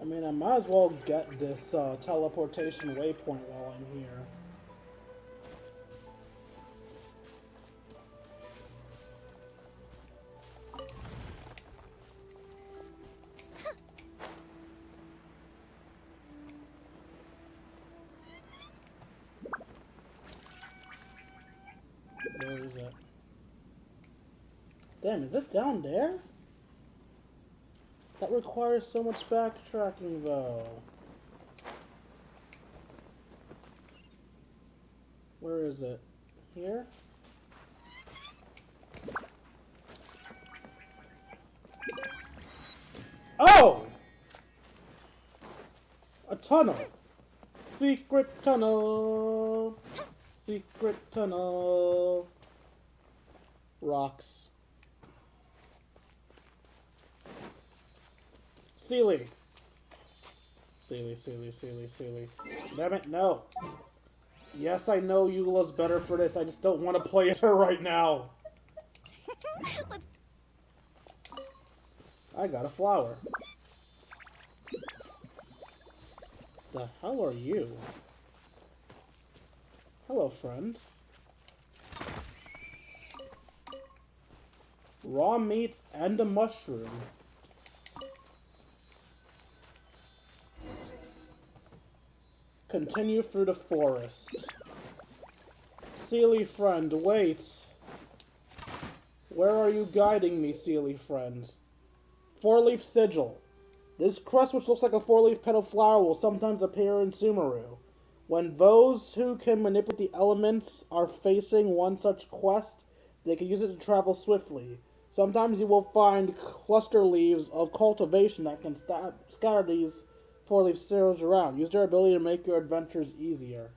mean, I might as well get this teleportation waypoint while I'm here. Where is it? Damn, is it down there? That requires so much backtracking, though. Where is it? Here? Oh! A tunnel! Secret tunnel! Secret tunnel! Rocks. Sealy. Sealy. Damn it, no. Yes, I know Eula's better for this. I just don't want to play as her right now. I got a flower. The hell are you? Hello, friend. Raw meat and a mushroom. Continue through the forest. Sealy friend, wait. Where are you guiding me, Sealy friend? Four-leaf sigil. This crest, which looks like a four-leaf petal flower, will sometimes appear in Sumeru. When those who can manipulate the elements are facing one such quest, they can use it to travel swiftly. Sometimes you will find cluster leaves of cultivation that can scatter these four-leaf sigils around. Use their ability to make your adventures easier.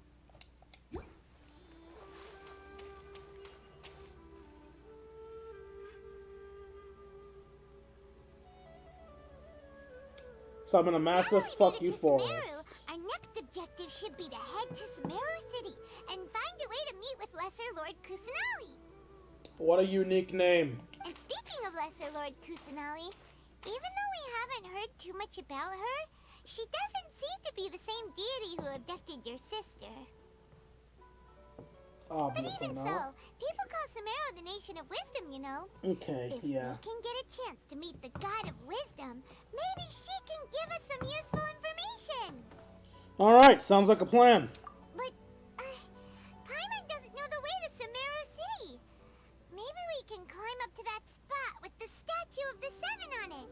So I'm in a massive fuck you forest. Our next objective should be to head to Sumeru City and find a way to meet with Lesser Lord Kusanali. What a unique name. And speaking of Lesser Lord Kusanali, even though we haven't heard too much about her, she doesn't seem to be the same deity who abducted your sister. Obviously but even so, people call Sumeru the Nation of Wisdom, you know. Okay, if we can get a chance to meet the God of Wisdom, maybe she can give us some useful information. Alright, sounds like a plan. But, Paimon doesn't know the way to Sumeru City. Maybe we can climb up to that spot with the statue of the Seven on it.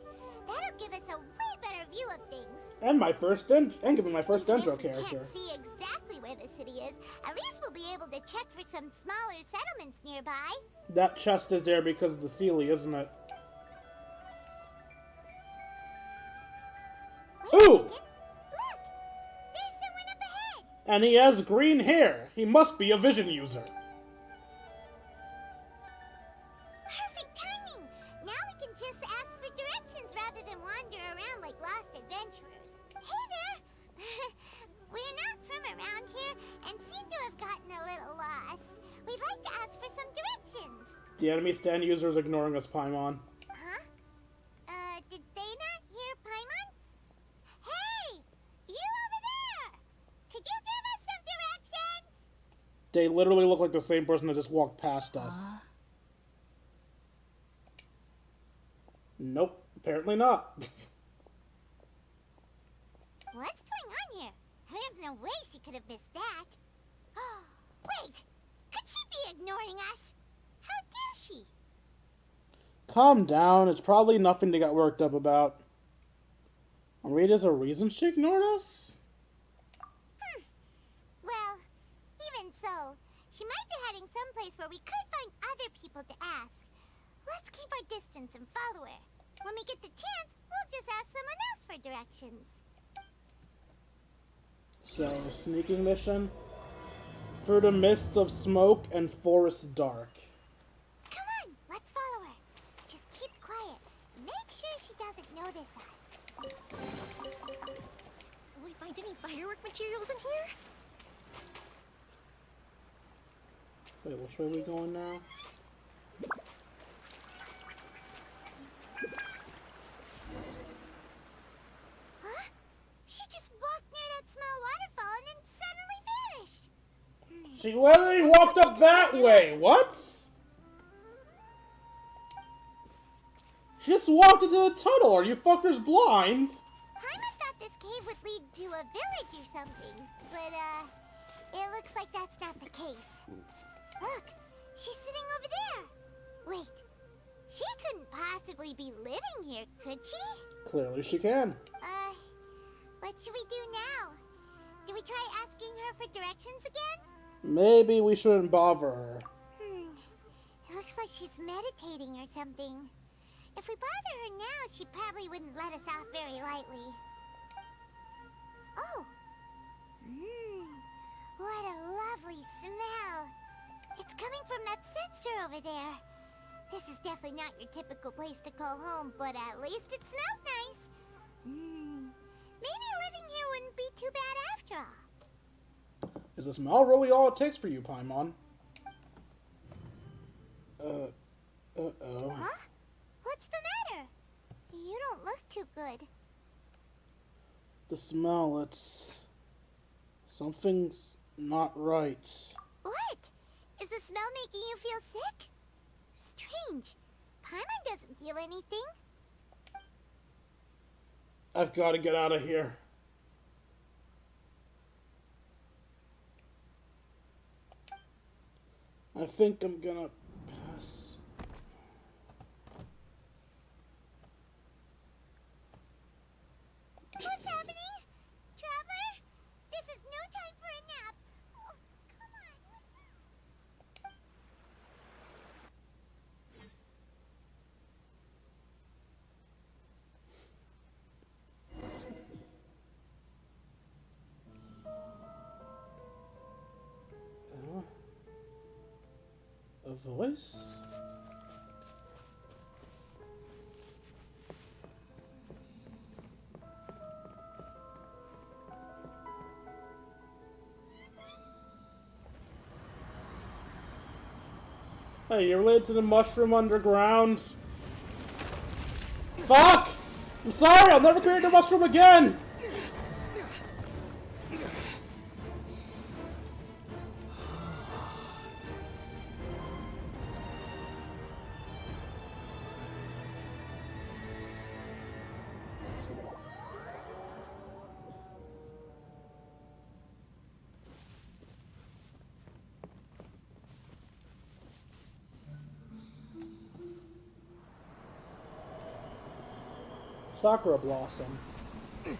That'll give us a way better view of things. And my first and give me my first Dendro character. Can't see exactly where the city is. At least we'll be able to check for some smaller settlements nearby. That chest is there because of the Sealy, isn't it? Wait Ooh! Look! There's someone up ahead! And he has green hair. He must be a vision user. Perfect timing! Now we can just ask for directions rather than wander around like lost adventurers. Hey there! We're not from around here and seem to have gotten a little lost. We'd like to ask for some directions. The enemy stand user is ignoring us, Paimon. Huh? Did they not hear Paimon? Hey! You over there! Could you give us some directions? They literally look like the same person that just walked past us. Nope, apparently not. What's going on here? There's no way she could have missed that. Wait! Could she be ignoring us? How dare she? Calm down, it's probably nothing to get worked up about. Wait, there's a reason she ignored us? Well, even so, she might be heading someplace where we could find other people to ask. Let's keep our distance and follow her. When we get the chance, we'll just ask someone else for directions. So, sneaking mission? Through the mist of smoke and forest dark. Come on, let's follow her. Just keep quiet. Make sure she doesn't notice us. Will we find any firework materials in here? Wait, which way are we going now? Huh? She literally walked up that way. What? She just walked into the tunnel. Are you fuckers blind? Paimon thought this cave would lead to a village or something, but it looks like that's not the case. Look, she's sitting over there. Wait, she couldn't possibly be living here, could she? Clearly she can. What should we do now? Do we try asking her for directions again? Maybe we shouldn't bother her. It looks like she's meditating or something. If we bother her now, she probably wouldn't let us off very lightly. Oh! What a lovely smell! It's coming from that sensor over there. This is definitely not your typical place to call home, but at least it smells nice. Maybe living here wouldn't be too bad after all. Is the smell really all it takes for you, Paimon? Uh-oh. Huh? What's the matter? You don't look too good. The smell, something's not right. What? Is the smell making you feel sick? Strange. Paimon doesn't feel anything. I've got to get out of here. I think I'm gonna pass. What's happening? Traveler? This is no time for a nap. Oh, come on. A voice? Hey, you're related to the mushroom underground? Fuck! I'm sorry, I'll never create a mushroom again! Sakura Blossom. The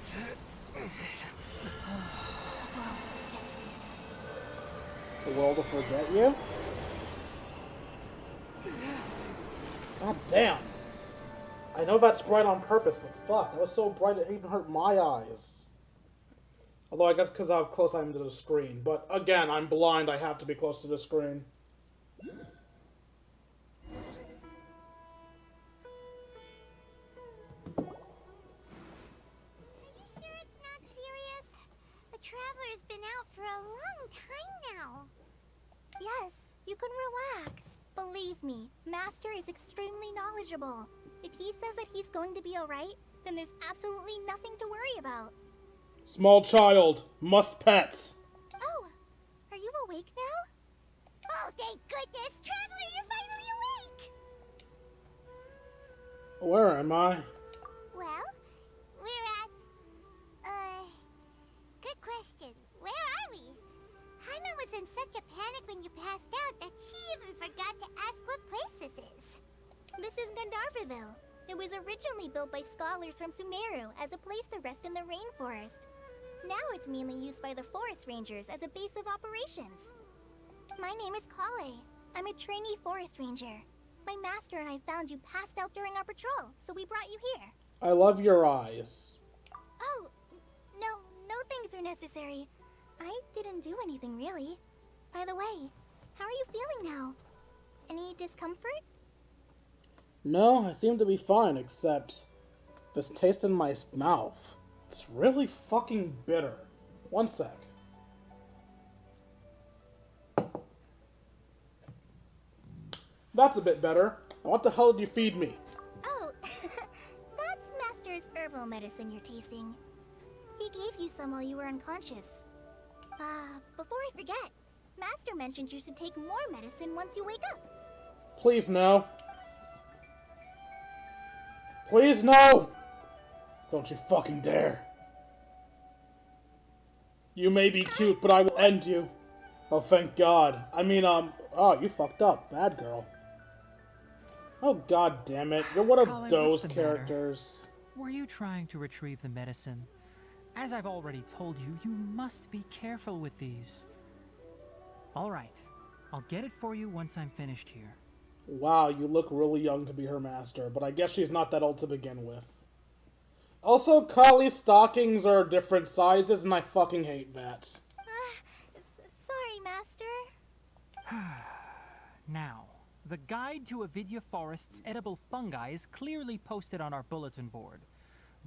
world will forget you? God damn. I know that's bright on purpose, but fuck, that was so bright it even hurt my eyes. Although I guess because of how close I am to the screen. But again, I'm blind, I have to be close to the screen. Traveler's been out for a long time now. Yes, you can relax. Believe me, Master is extremely knowledgeable. If he says that he's going to be alright, then there's absolutely nothing to worry about. Small child, must pet. Oh, are you awake now? Oh, thank goodness! Traveler, you're finally awake! Where am I? Well, we're at... Good question. Where are we? Paimon was in such a panic when you passed out that she even forgot to ask what place this is. This is Gandharvaville. It was originally built by scholars from Sumeru as a place to rest in the rainforest. Now it's mainly used by the forest rangers as a base of operations. My name is Kale. I'm a trainee forest ranger. My master and I found you passed out during our patrol, so we brought you here. I love your eyes. Oh, no things are necessary. I didn't do anything, really. By the way, how are you feeling now? Any discomfort? No, I seem to be fine, except this taste in my mouth. It's really fucking bitter. One sec. That's a bit better. What the hell did you feed me? Oh, that's Master's herbal medicine you're tasting. He gave you some while you were unconscious. Before I forget, Master mentioned you should take more medicine once you wake up. Please no. Please no! Don't you fucking dare. You may be cute, but I will end you. Oh, thank God. I mean, oh, you fucked up. Bad girl. Oh, God damn it. You're one Colin, of those what's the characters. Were you trying to retrieve the medicine? As I've already told you, you must be careful with these. Alright, I'll get it for you once I'm finished here. Wow, you look really young to be her master, but I guess she's not that old to begin with. Also, Kali's stockings are different sizes, and I fucking hate that. Sorry, Master. Now, the guide to Avidya Forest's edible fungi is clearly posted on our bulletin board.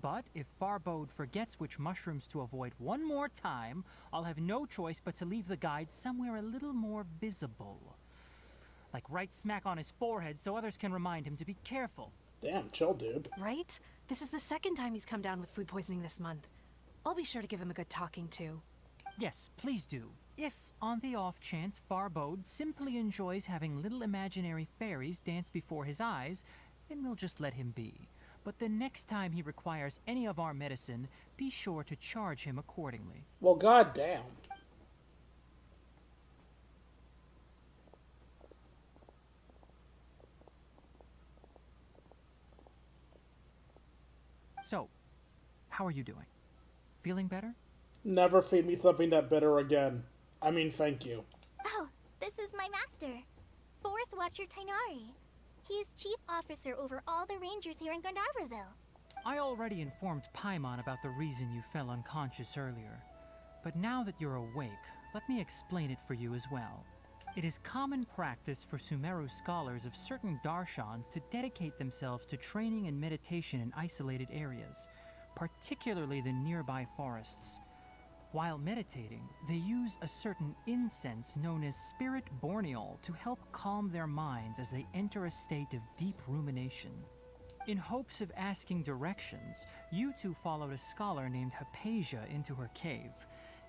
But if Farbode forgets which mushrooms to avoid one more time, I'll have no choice but to leave the guide somewhere a little more visible. Like right smack on his forehead so others can remind him to be careful. Damn, chill, dude. Right? This is the second time he's come down with food poisoning this month. I'll be sure to give him a good talking to. Yes, please do. If, on the off chance, Farbode simply enjoys having little imaginary fairies dance before his eyes, then we'll just let him be. But the next time he requires any of our medicine, be sure to charge him accordingly. Well, goddamn. So, how are you doing? Feeling better? Never feed me something that bitter again. I mean, thank you. Oh, this is my master, Forest Watcher Tainari. He is chief officer over all the rangers here in Gandharvaville. I already informed Paimon about the reason you fell unconscious earlier. But now that you're awake, let me explain it for you as well. It is common practice for Sumeru scholars of certain darshans to dedicate themselves to training and meditation in isolated areas, particularly the nearby forests. While meditating, they use a certain incense known as Spirit Borneol to help calm their minds as they enter a state of deep rumination. In hopes of asking directions, you two followed a scholar named Hypatia into her cave.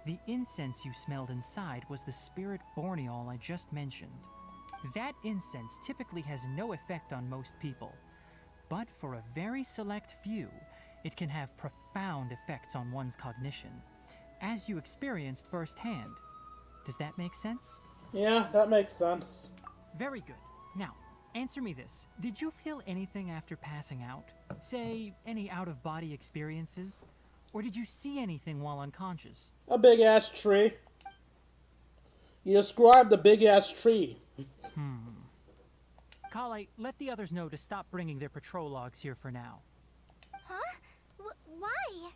The incense you smelled inside was the Spirit Borneol I just mentioned. That incense typically has no effect on most people, but for a very select few, it can have profound effects on one's cognition, as you experienced firsthand. Does that make sense? Yeah, that makes sense. Very good. Now, answer me this. Did you feel anything after passing out? Say, any out-of-body experiences? Or did you see anything while unconscious? A big-ass tree. You described a big-ass tree. Kale, let the others know to stop bringing their patrol logs here for now. Huh? Why?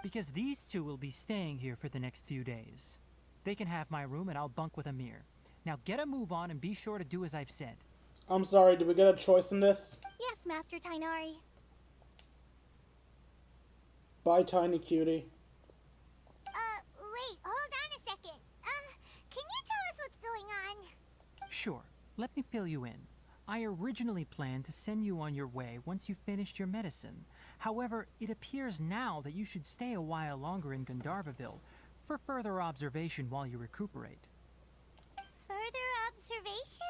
Because these two will be staying here for the next few days. They can have my room and I'll bunk with Amir. Now get a move on and be sure to do as I've said. I'm sorry, did we get a choice in this? Yes, Master Tainari. Bye, tiny cutie. Wait, hold on a second. Can you tell us what's going on? Sure, let me fill you in. I originally planned to send you on your way once you finished your medicine. However, it appears now that you should stay a while longer in Gandharvaville for further observation while you recuperate. Further observation?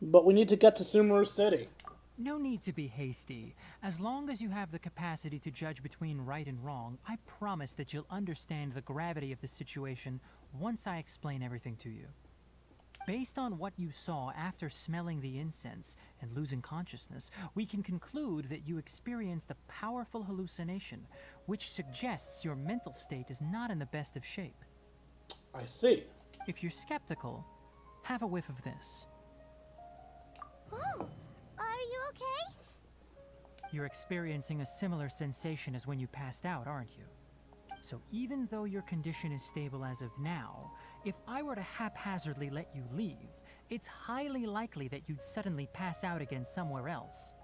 But we need to get to Sumeru City. No need to be hasty. As long as you have the capacity to judge between right and wrong, I promise that you'll understand the gravity of the situation once I explain everything to you. Based on what you saw after smelling the incense and losing consciousness, we can conclude that you experienced a powerful hallucination, which suggests your mental state is not in the best of shape. I see. If you're skeptical, have a whiff of this. Oh, are you okay? You're experiencing a similar sensation as when you passed out, aren't you? So even though your condition is stable as of now, if I were to haphazardly let you leave, it's highly likely that you'd suddenly pass out again somewhere else.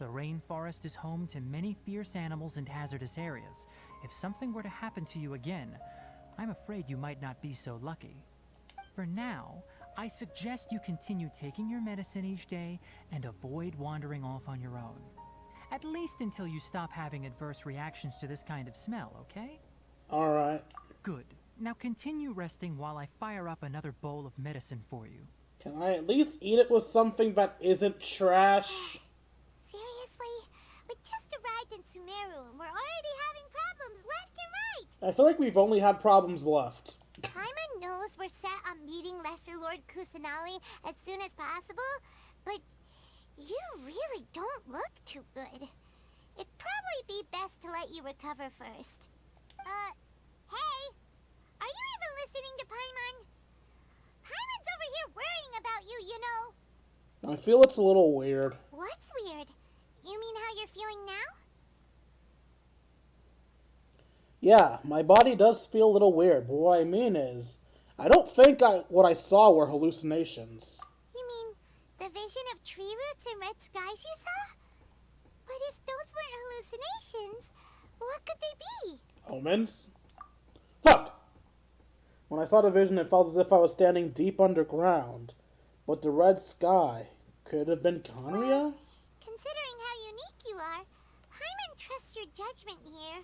The rainforest is home to many fierce animals and hazardous areas. If something were to happen to you again, I'm afraid you might not be so lucky. For now, I suggest you continue taking your medicine each day and avoid wandering off on your own. At least until you stop having adverse reactions to this kind of smell, okay? Alright. Good. Now continue resting while I fire up another bowl of medicine for you. Can I at least eat it with something that isn't trash? Seriously? We just arrived in Sumeru and we're already having problems left and right! I feel like we've only had problems left. Paimon knows we're set on meeting Lesser Lord Kusanali as soon as possible, but you really don't look too good. It'd probably be best to let you recover first. Hey! Are you even listening to Paimon? Paimon's over here worrying about you, you know. I feel it's a little weird. What's weird? You mean how you're feeling now? Yeah, my body does feel a little weird, but what I mean is, I don't think what I saw were hallucinations. You mean the vision of tree roots and red skies you saw? But if those weren't hallucinations, what could they be? Omens? Fuck! When I saw the vision, it felt as if I was standing deep underground. But the red sky could have been khaenri'ah? Considering how unique you are, Paimon trusts your judgment here.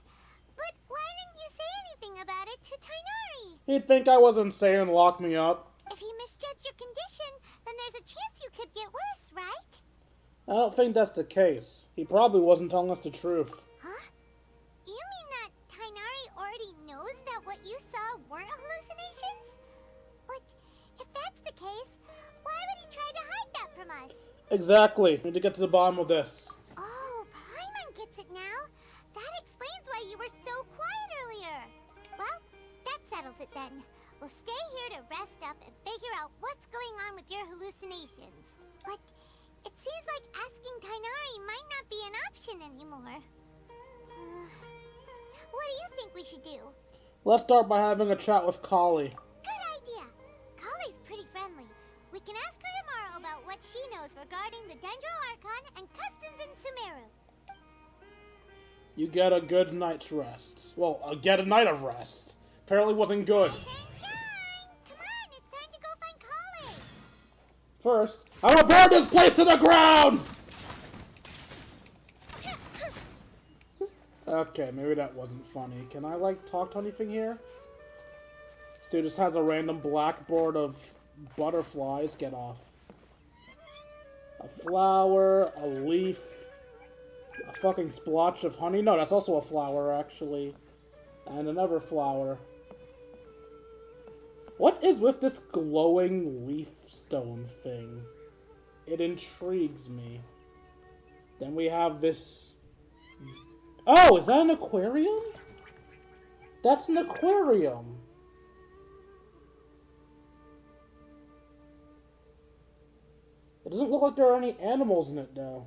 But why didn't you say anything about it to Tighnari? He'd think I was insane and lock me up. If he misjudged your condition, then there's a chance you could get worse, right? I don't think that's the case. He probably wasn't telling us the truth. Huh? You mean that Tighnari already knows that what you saw weren't hallucinations? But if that's the case, why would he try to hide that from us? Exactly. We need to get to the bottom of this. Oh, Paimon gets it now. That explains why you were so quiet earlier. Well, that settles it then. We'll stay here to rest up and figure out what's going on with your hallucinations. But it seems like asking Tighnari might not be an option anymore. What do you think we should do? Let's start by having a chat with Kali. Good idea. Kali's pretty friendly. We can ask her tomorrow about what she knows regarding the Dendro Archon and customs in Sumeru. You get a good night's rest. Well, get a night of rest. Apparently wasn't good. Sunshine! Come on, it's time to go find Kali. First, I'm gonna burn this place to the ground! Okay, maybe that wasn't funny. Can I, like, talk to anything here? This dude just has a random blackboard of butterflies. Get off. A flower, a leaf, a fucking splotch of honey. No, that's also a flower, actually. And another flower. What is with this glowing leaf stone thing? It intrigues me. Then we have this... Oh, is that an aquarium? That's an aquarium. It doesn't look like there are any animals in it, though.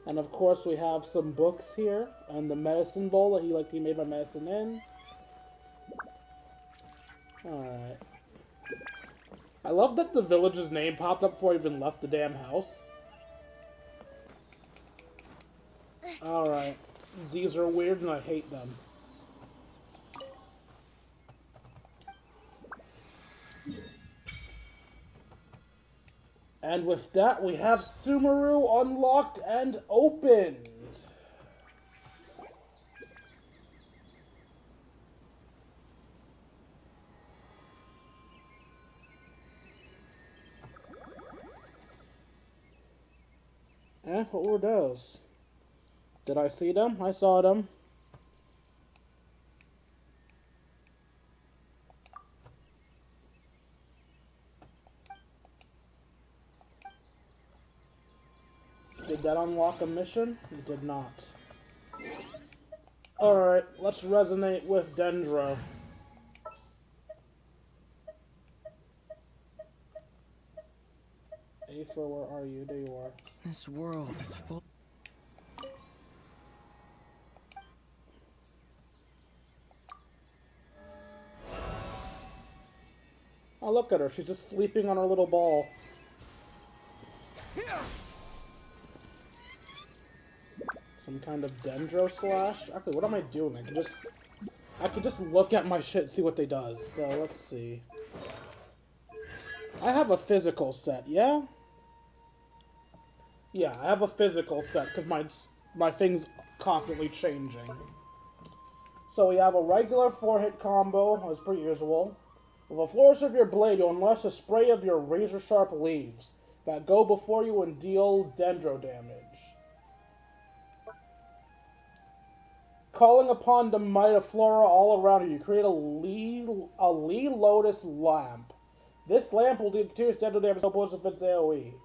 And of course we have some books here, and the medicine bowl that he made my medicine in. Alright. I love that the village's name popped up before I even left the damn house. Alright. These are weird and I hate them. And with that, we have Sumeru unlocked and opened. What were those? Did I see them? I saw them. Did that unlock a mission? It did not. Alright, let's resonate with Dendro. Aether, where are you? There you are. This world is full. Oh, look at her. She's just sleeping on her little ball. Some kind of Dendro slash? Actually, what am I doing? I could just look at my shit and see what they does. So, let's see. I have a physical set, yeah? Yeah, I have a physical set, because my thing's constantly changing. So we have a regular 4-hit combo, as per usual. With a flourish of your blade, you'll unleash a spray of your razor-sharp leaves that go before you and deal dendro damage. Calling upon the might of flora all around you, you create a Lee Lotus lamp. This lamp will do continuous dendro damage opposed to its AoE.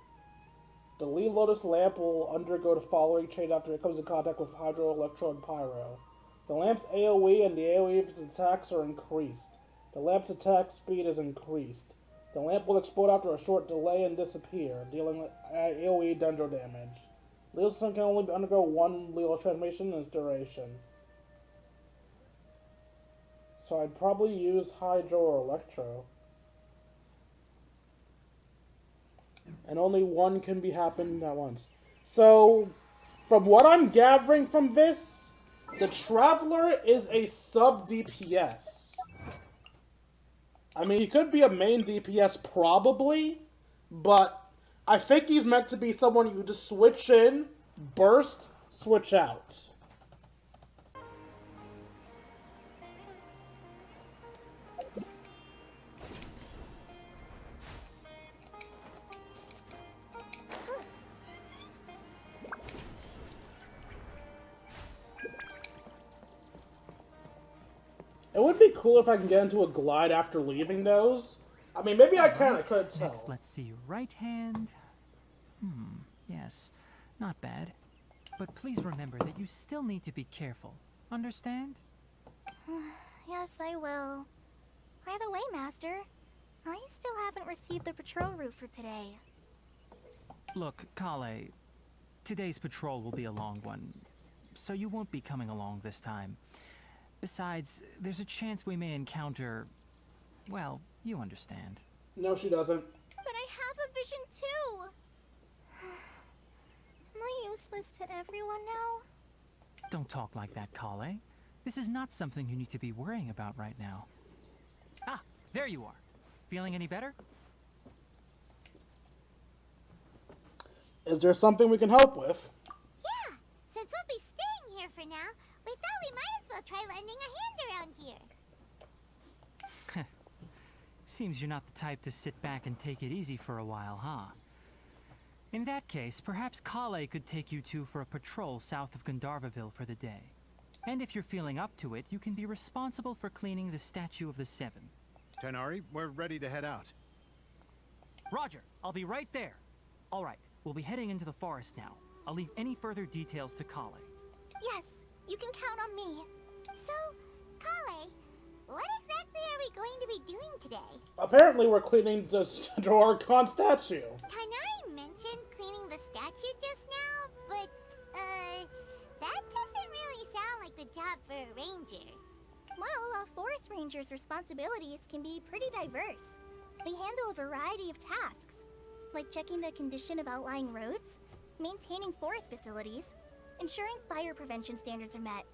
The Lee Lotus lamp will undergo the following change after it comes in contact with Hydro, Electro, and Pyro. The lamp's AoE and the AoE of its attacks are increased. The lamp's attack speed is increased. The lamp will explode after a short delay and disappear, dealing AoE dendro damage. Leo's can only undergo one Leo transformation in its duration. So I'd probably use Hydro or Electro. And only one can be happening at once. So, from what I'm gathering from this, the Traveler is a sub-DPS. I mean, he could be a main DPS probably, but I think he's meant to be someone you just switch in, burst, switch out. It would be cool if I can get into a glide after leaving those. I mean, maybe I kind of could tell. Next, let's see. Right hand. Yes. Not bad. But please remember that you still need to be careful. Understand? Yes, I will. By the way, Master, I still haven't received the patrol route for today. Look, Kale, today's patrol will be a long one, so you won't be coming along this time. Besides, there's a chance we may encounter... well, you understand. No, she doesn't. But I have a vision too! Am I useless to everyone now? Don't talk like that, Kale. This is not something you need to be worrying about right now. Ah, there you are. Feeling any better? Is there something we can help with? Yeah, since we'll be staying here for now, we thought we might as well try lending a hand around here. Seems you're not the type to sit back and take it easy for a while, huh? In that case, perhaps Kale could take you two for a patrol south of Gandharvaville for the day. And if you're feeling up to it, you can be responsible for cleaning the Statue of the Seven. Tighnari, we're ready to head out. Roger, I'll be right there. All right, we'll be heading into the forest now. I'll leave any further details to Kale. Yes, you can count on me. So, Kale, what exactly are we going to be doing today? Apparently we're cleaning the Sumeru Archon statue. Khaenri'ah mentioned cleaning the statue just now, but, that doesn't really sound like the job for a ranger. Well, a forest ranger's responsibilities can be pretty diverse. They handle a variety of tasks, like checking the condition of outlying roads, maintaining forest facilities, ensuring fire prevention standards are met,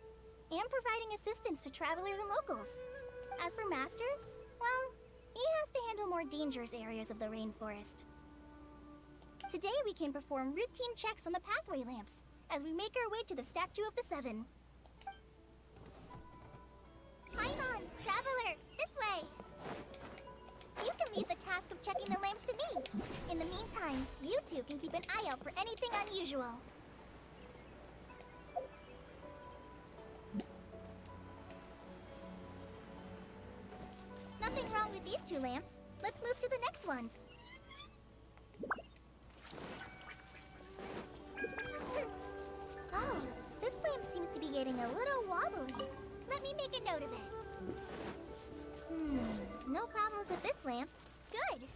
and providing assistance to travelers and locals. As for Master, well, he has to handle more dangerous areas of the rainforest. Today we can perform routine checks on the pathway lamps as we make our way to the Statue of the Seven. Paimon, traveler, this way! You can leave the task of checking the lamps to me. In the meantime, you two can keep an eye out for anything unusual. Nothing wrong with these two lamps. Let's move to the next ones. Oh, this lamp seems to be getting a little wobbly. Let me make a note of it. No problems with this lamp. Good.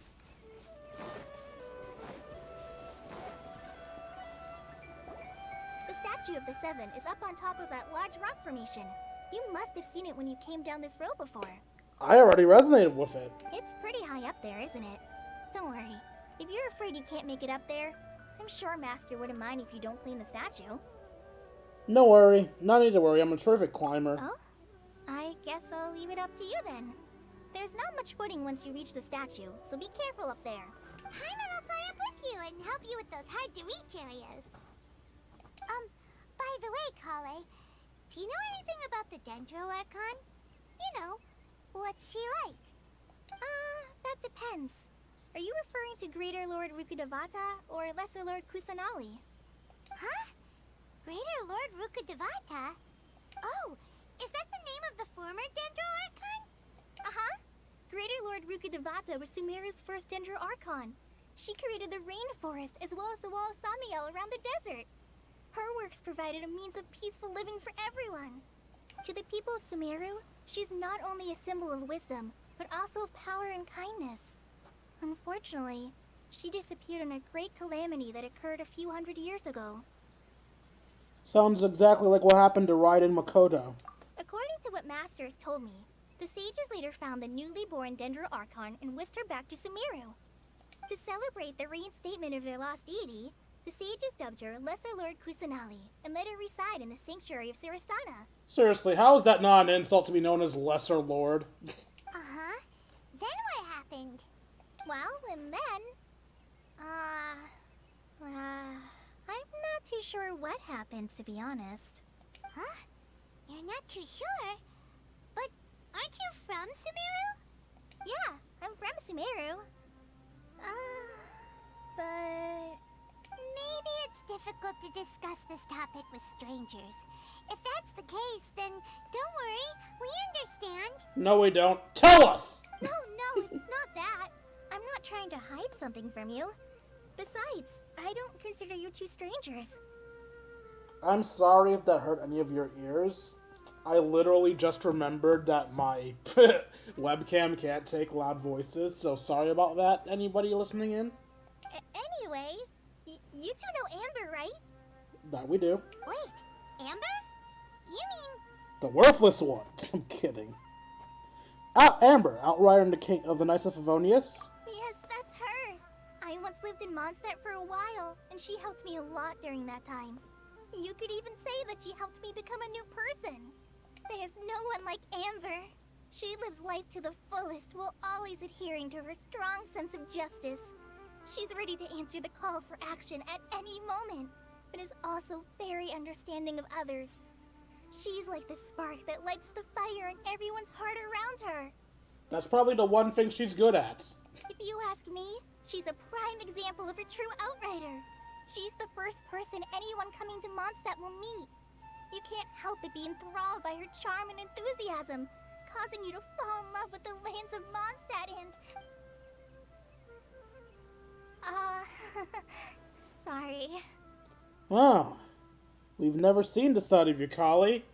The Statue of the Seven is up on top of that large rock formation. You must have seen it when you came down this road before. I already resonated with it. It's pretty high up there, isn't it? Don't worry. If you're afraid you can't make it up there, I'm sure Master wouldn't mind if you don't clean the statue. No worry. No need to worry. I'm a terrific climber. Oh? I guess I'll leave it up to you then. There's not much footing once you reach the statue, so be careful up there. Paimon will fly up with you and help you with those hard-to-reach areas. By the way, Kale, Do you know anything about the Dendro Archon? You know, what's she like? That depends. Are you referring to Greater Lord Rukkhadevata or Lesser Lord Kusanali? Huh? Greater Lord Rukkhadevata? Oh, is that the name of the former Dendro Archon? Uh-huh. Greater Lord Rukkhadevata was Sumeru's first Dendro Archon. She created the rainforest as well as the wall of Samiel around the desert. Her works provided a means of peaceful living for everyone. To the people of Sumeru, she's not only a symbol of wisdom, but also of power and kindness. Unfortunately, she disappeared in a great calamity that occurred a few hundred years ago. Sounds exactly like what happened to Raiden Makoto. According to what Masters told me, the sages later found the newly born Dendro Archon and whisked her back to Sumeru. To celebrate the reinstatement of their lost deity, the sages dubbed her Lesser Lord Kusanali and let her reside in the sanctuary of Sarastana. Seriously, how is that not an insult to be known as Lesser Lord? Uh-huh. Then what happened? Well, and then... I'm not too sure what happened, to be honest. Huh? You're not too sure? But aren't you from Sumeru? Yeah, I'm from Sumeru. But... Maybe it's difficult to discuss this topic with strangers. If that's the case, then don't worry, we understand. No, we don't. Tell us! No, it's not that. I'm not trying to hide something from you. Besides, I don't consider you two strangers. I'm sorry if that hurt any of your ears. I literally just remembered that my webcam can't take loud voices, so sorry about that, anybody listening in. Anyway, you two know Amber, right? That we do. Wait, Amber? You mean... The worthless one. I'm kidding. Amber, Outrider and the King of the Knights of Favonius. Yes, that's her. I once lived in Mondstadt for a while, and she helped me a lot during that time. You could even say that she helped me become a new person. There's no one like Amber. She lives life to the fullest while always adhering to her strong sense of justice. She's ready to answer the call for action at any moment, but is also very understanding of others. She's like the spark that lights the fire in everyone's heart around her. That's probably the one thing she's good at. If you ask me, she's a prime example of a true outrider. She's the first person anyone coming to Mondstadt will meet. You can't help but be enthralled by her charm and enthusiasm, causing you to fall in love with the lands of Mondstadt and... sorry. Oh, we've never seen the side of you, Kali.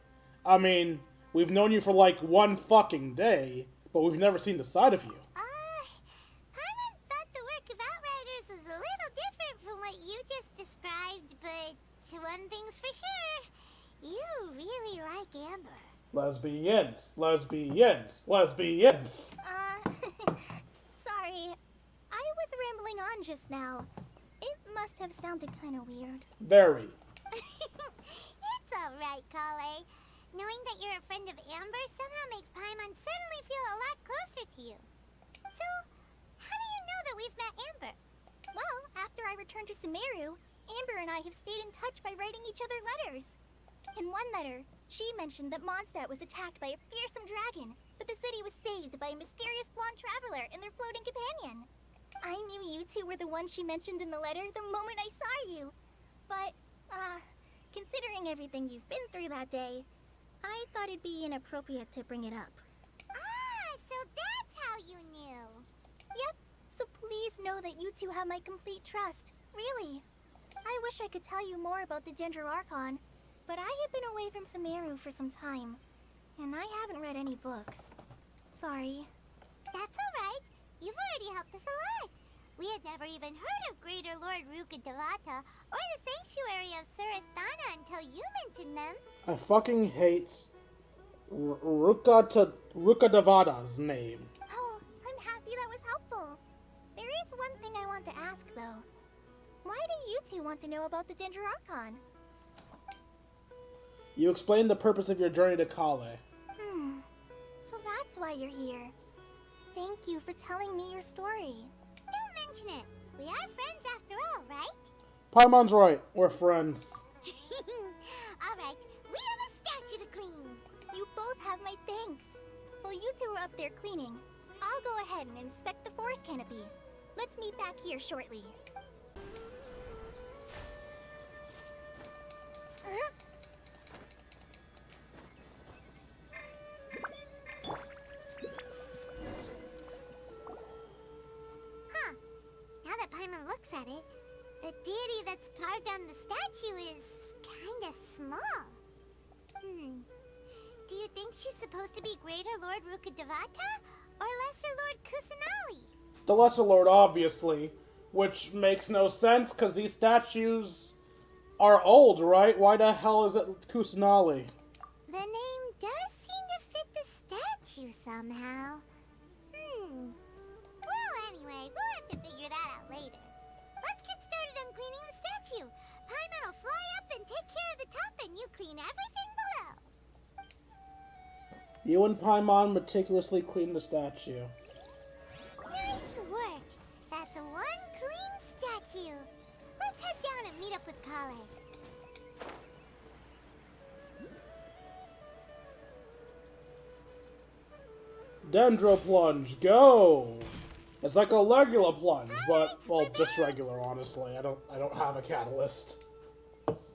I mean, we've known you for like one fucking day, but we've never seen the side of you. Paimon thought the work of Outriders was a little different from what you just described, but one thing's for sure, you really like Amber. Lesbians. Sorry. I was rambling on just now. It must have sounded kind of weird. Very. It's alright, Kale. Knowing that you're a friend of Amber somehow makes Paimon suddenly feel a lot closer to you. So, how do you know that we've met Amber? Well, after I returned to Sumeru, Amber and I have stayed in touch by writing each other letters. In one letter, she mentioned that Mondstadt was attacked by a fearsome dragon, but the city was saved by a mysterious blonde traveler and their floating companion. I knew you two were the ones she mentioned in the letter the moment I saw you. But, considering everything you've been through that day, I thought it'd be inappropriate to bring it up. So that's how you knew. Yep, so please know that you two have my complete trust. Really. I wish I could tell you more about the Dendro Archon, but I have been away from Sumeru for some time, and I haven't read any books. Sorry. That's alright. You've already helped us a lot. We had never even heard of Greater Lord Rukkhadevata or the Sanctuary of Sarastana until you mentioned them. I fucking hate Rukkhadevata's name. Oh, I'm happy that was helpful. There is one thing I want to ask, though. Why do you two want to know about the Dendro Archon? You explained the purpose of your journey to Kale. So that's why you're here. Thank you for telling me your story. Don't mention it. We are friends after all, right? Paimon's right. We're friends. Alright, we have a statue to have my thanks. While you two are up there cleaning, I'll go ahead and inspect the forest canopy. Let's meet back here shortly. Huh. Now that Paimon looks at it, the deity that's carved on the statue is kinda small. Do you think she's supposed to be Greater Lord Rukkhadevata or Lesser Lord Kusanali? The Lesser Lord, obviously. Which makes no sense, because these statues are old, right? Why the hell is it Kusanali? The name does seem to fit the statue somehow. Well, anyway, we'll have to figure that out later. Let's get started on cleaning the statue. Paimon will fly up and take care of the top, and you clean everything below. You and Paimon meticulously clean the statue. Nice work. That's one clean statue. Let's head down and meet up with Kale. Dendro plunge, go! It's like a regular plunge, but well, just regular. Honestly, I don't have a catalyst. Welcome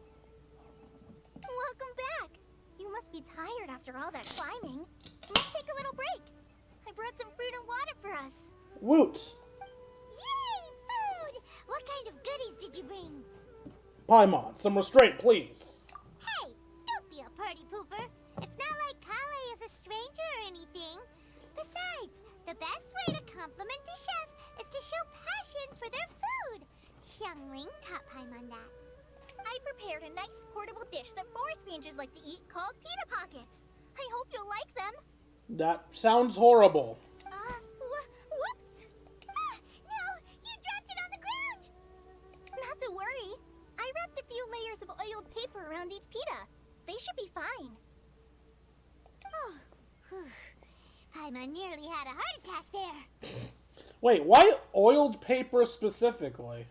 back. You must be tired after all that climbing. Let's take a little break. I brought some fruit and water for us. Woot! Yay, food! What kind of goodies did you bring? Paimon, some restraint, please. Hey, don't be a party pooper. It's not like Kale is a stranger or anything. Besides, the best way to compliment a chef is to show passion for their food. Xiangling taught Paimon that. I prepared a nice portable dish that forest rangers like to eat called pita pockets. I hope you'll like them. That sounds horrible. Whoops! No, you dropped it on the ground. Not to worry. I wrapped a few layers of oiled paper around each pita. They should be fine. Oh, whew. Paimon nearly had a heart attack there. Wait, why oiled paper specifically?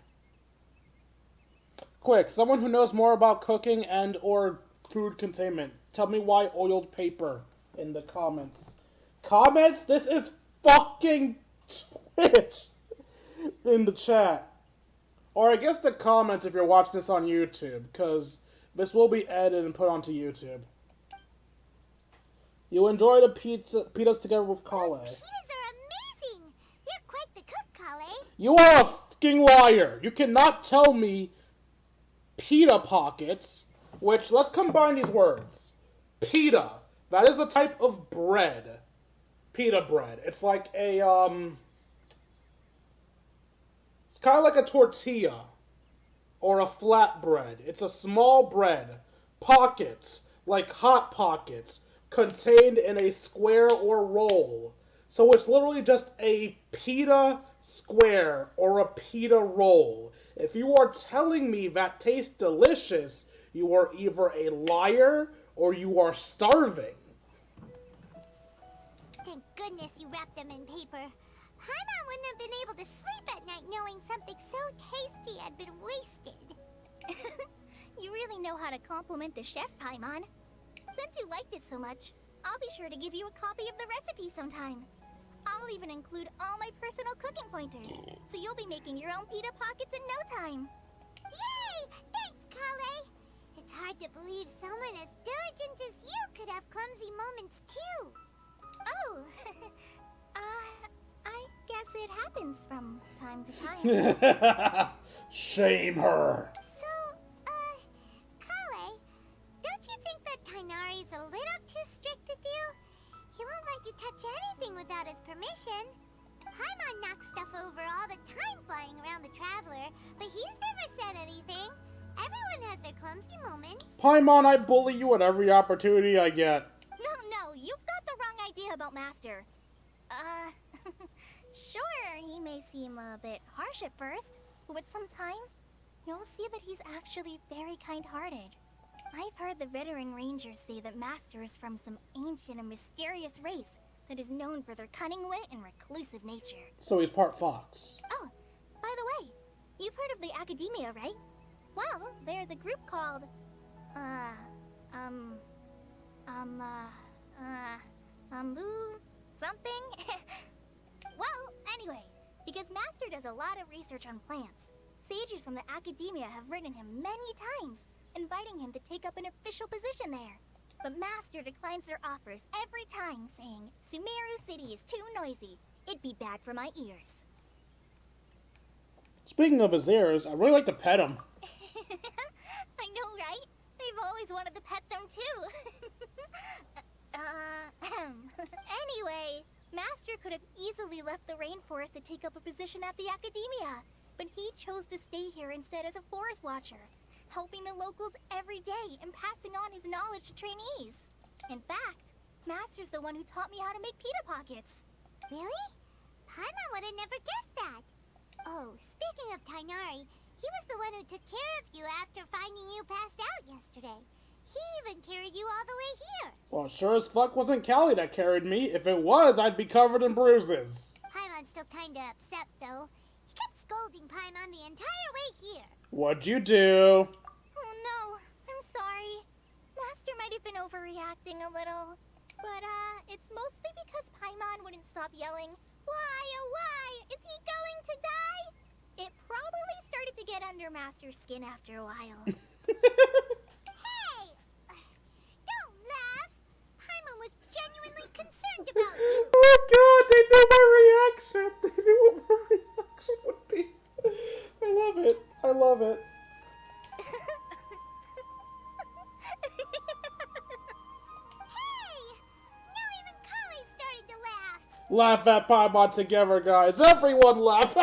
Quick, someone who knows more about cooking and or food containment, tell me why oiled paper in the comments. Comments? This is fucking Twitch in the chat. Or I guess the comments if you're watching this on YouTube, because this will be edited and put onto YouTube. You enjoy the pitas together with Kale. Those pitas are amazing. You're quite the cook, Kale. You are a fucking liar. You cannot tell me pita pockets, which, let's combine these words. Pita, that is a type of bread. Pita bread. It's like a, it's kind of like a tortilla. Or a flatbread. It's a small bread. Pockets, like Hot Pockets, contained in a square or roll. So it's literally just a pita square or a pita roll. If you are telling me that tastes delicious, you are either a liar or you are starving. Thank goodness you wrapped them in paper. Paimon wouldn't have been able to sleep at night knowing something so tasty had been wasted. You really know how to compliment the chef, Paimon. Since you liked it so much, I'll be sure to give you a copy of the recipe sometime. I'll even include all my personal cooking pointers, so you'll be making your own pita pockets in no time. Yay! Thanks, Kale. It's hard to believe someone as diligent as you could have clumsy moments too. Oh, I guess it happens from time to time. Shame her. So, Kale, don't you think that Tighnari's a little too strict with you? He won't let you touch anything without his permission. Paimon knocks stuff over all the time flying around the Traveler, but he's never said anything. Everyone has their clumsy moments. Paimon, I bully you at every opportunity I get. No, you've got the wrong idea about Master. Sure, he may seem a bit harsh at first, but with some time, you'll see that he's actually very kind-hearted. I've heard the veteran rangers say that Master is from some ancient and mysterious race that is known for their cunning wit and reclusive nature. So he's part fox. Oh, by the way, you've heard of the Academia, right? Well, there's a group called, Something? Well, anyway, because Master does a lot of research on plants, sages from the academia have written him many times, inviting him to take up an official position there. But Master declines their offers every time, saying, Sumeru City is too noisy. It'd be bad for my ears. Speaking of his ears, I'd really like to pet him. I know, right? They've always wanted to pet them, too. Anyway, Master could have easily left the rainforest to take up a position at the academia, but he chose to stay here instead as a forest watcher, helping the locals every day and passing on his knowledge to trainees. In fact, Master's the one who taught me how to make pita pockets. Really? Paimon would have never guessed that. Oh, speaking of Tighnari, he was the one who took care of you after finding you passed out yesterday. He even carried you all the way here. Well, sure as fuck wasn't Callie that carried me. If it was, I'd be covered in bruises. Paimon's still kinda upset, though. He kept scolding Paimon the entire way here. What'd you do? Oh no, I'm sorry. Master might have been overreacting a little. But, it's mostly because Paimon wouldn't stop yelling, Why, oh why, is he going to die? It probably started to get under Master's skin after a while. Hey! Don't laugh! Paimon was genuinely concerned about you. Oh my god, they knew my reaction. They knew what my reaction would be. I love it. I love it. Hey! Now even Kali's starting to laugh. Laugh at Paimon together, guys. Everyone laugh.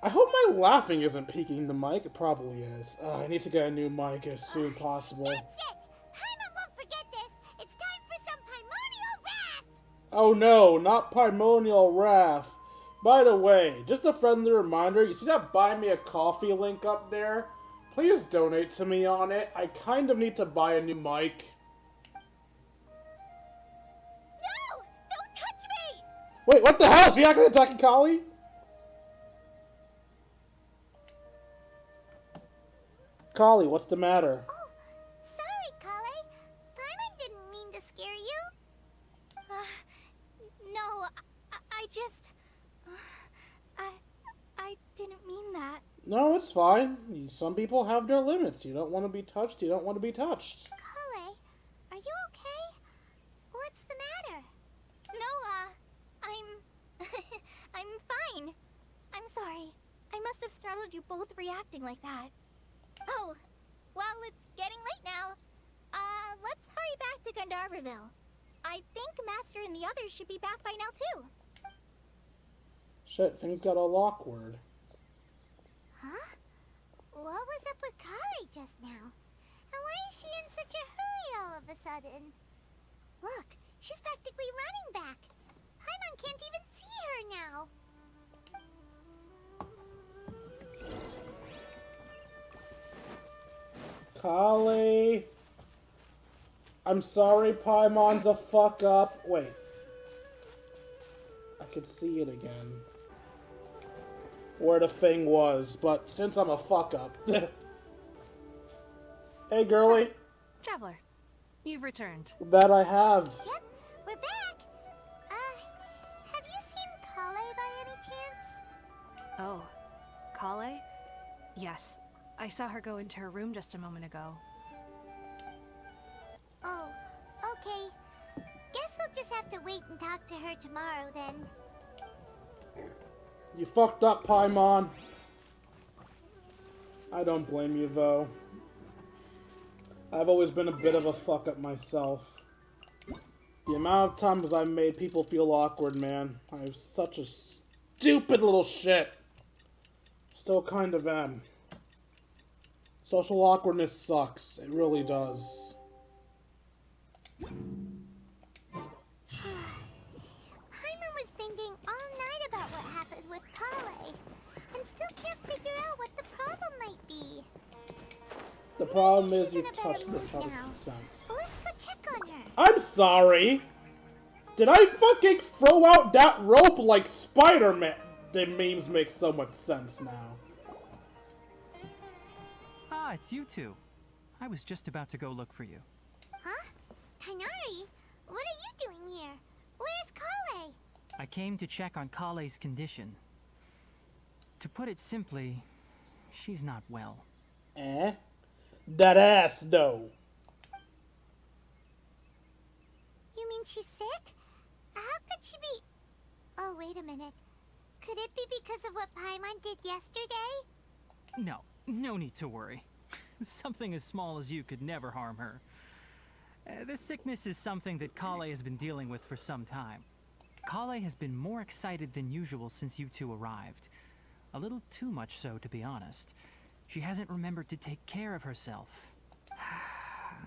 I hope my laughing isn't peaking the mic. It probably is. I need to get a new mic as soon as possible. That's it! Paimon won't forget this. It's time for some Paimonial wrath! Oh no, not Primonial Wrath. By the way, just a friendly reminder, you see that Buy Me a Coffee link up there? Please donate to me on it. I kind of need to buy a new mic. No! Don't touch me! Wait, what the hell? Is he actually attacking Kali? Kali, what's the matter? Oh, sorry, Kale. Paimon didn't mean to scare you. No, I just... I didn't mean that. No, it's fine. Some people have their limits. You don't want to be touched, you don't want to be touched. Kale, are you okay? What's the matter? No, I'm fine. I'm sorry. I must have startled you both reacting like that. Oh, well, it's getting late now. Let's hurry back to Gandharville. I think Master and the others should be back by now, too. Shit, things got all awkward. Huh? What was up with Kale just now? And why is she in such a hurry all of a sudden? Look, she's practically running back. Paimon can't even see her now. Kali. I'm sorry, Paimon's a fuck up. Wait. I could see it again. Where the thing was, but since I'm a fuck up. Hey, girly. Traveler, you've returned. That I have. Yep, we're back. Have you seen Kale by any chance? Oh, Kale? Yes, I saw her go into her room just a moment ago. Oh, okay. Guess we'll just have to wait and talk to her tomorrow then. You fucked up, Paimon. I don't blame you, though. I've always been a bit of a fuck up myself. The amount of times I've made people feel awkward, man. I'm such a stupid little shit. Still kind of am. Social awkwardness sucks. It really does. Paimon was thinking all night about what happened with Kale, and still can't figure out what the problem might be. The problem Maybe is she's you in a better touched the mood touch now. sense. But let's go check on her. I'm sorry. Did I fucking throw out that rope like Spider-Man? The memes make so much sense now. Ah, it's you two. I was just about to go look for you. Huh? Tighnari, what are you doing here? Where's Kale? I came to check on Kale's condition. To put it simply, she's not well. Eh? That ass, though. You mean she's sick? How could she be... Oh, wait a minute. Could it be because of what Paimon did yesterday? No need to worry. Something as small as you could never harm her. This sickness is something that Kale has been dealing with for some time. Kale has been more excited than usual since you two arrived. A little too much so, to be honest. She hasn't remembered to take care of herself.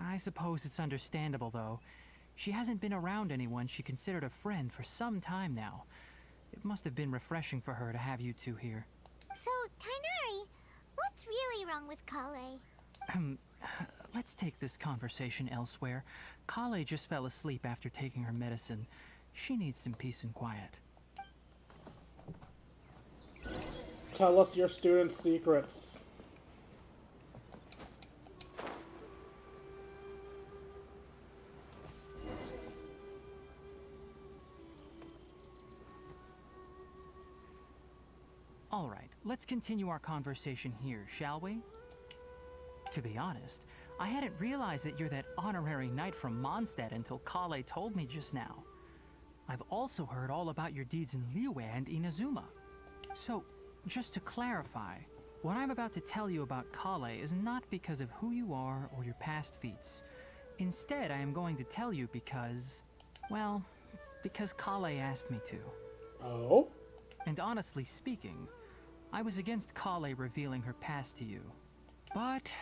I suppose it's understandable, though. She hasn't been around anyone she considered a friend for some time now. It must have been refreshing for her to have you two here. So, Tighnari, what's really wrong with Kale? Let's take this conversation elsewhere. Kale just fell asleep after taking her medicine. She needs some peace and quiet. Tell us your students' secrets. All right, let's continue our conversation here, shall we? To be honest, I hadn't realized that you're that honorary knight from Mondstadt until Kale told me just now. I've also heard all about your deeds in Liyue and Inazuma. So, just to clarify, what I'm about to tell you about Kale is not because of who you are or your past feats. Instead, I am going to tell you because, well, because Kale asked me to. Oh? And honestly speaking, I was against Kale revealing her past to you. But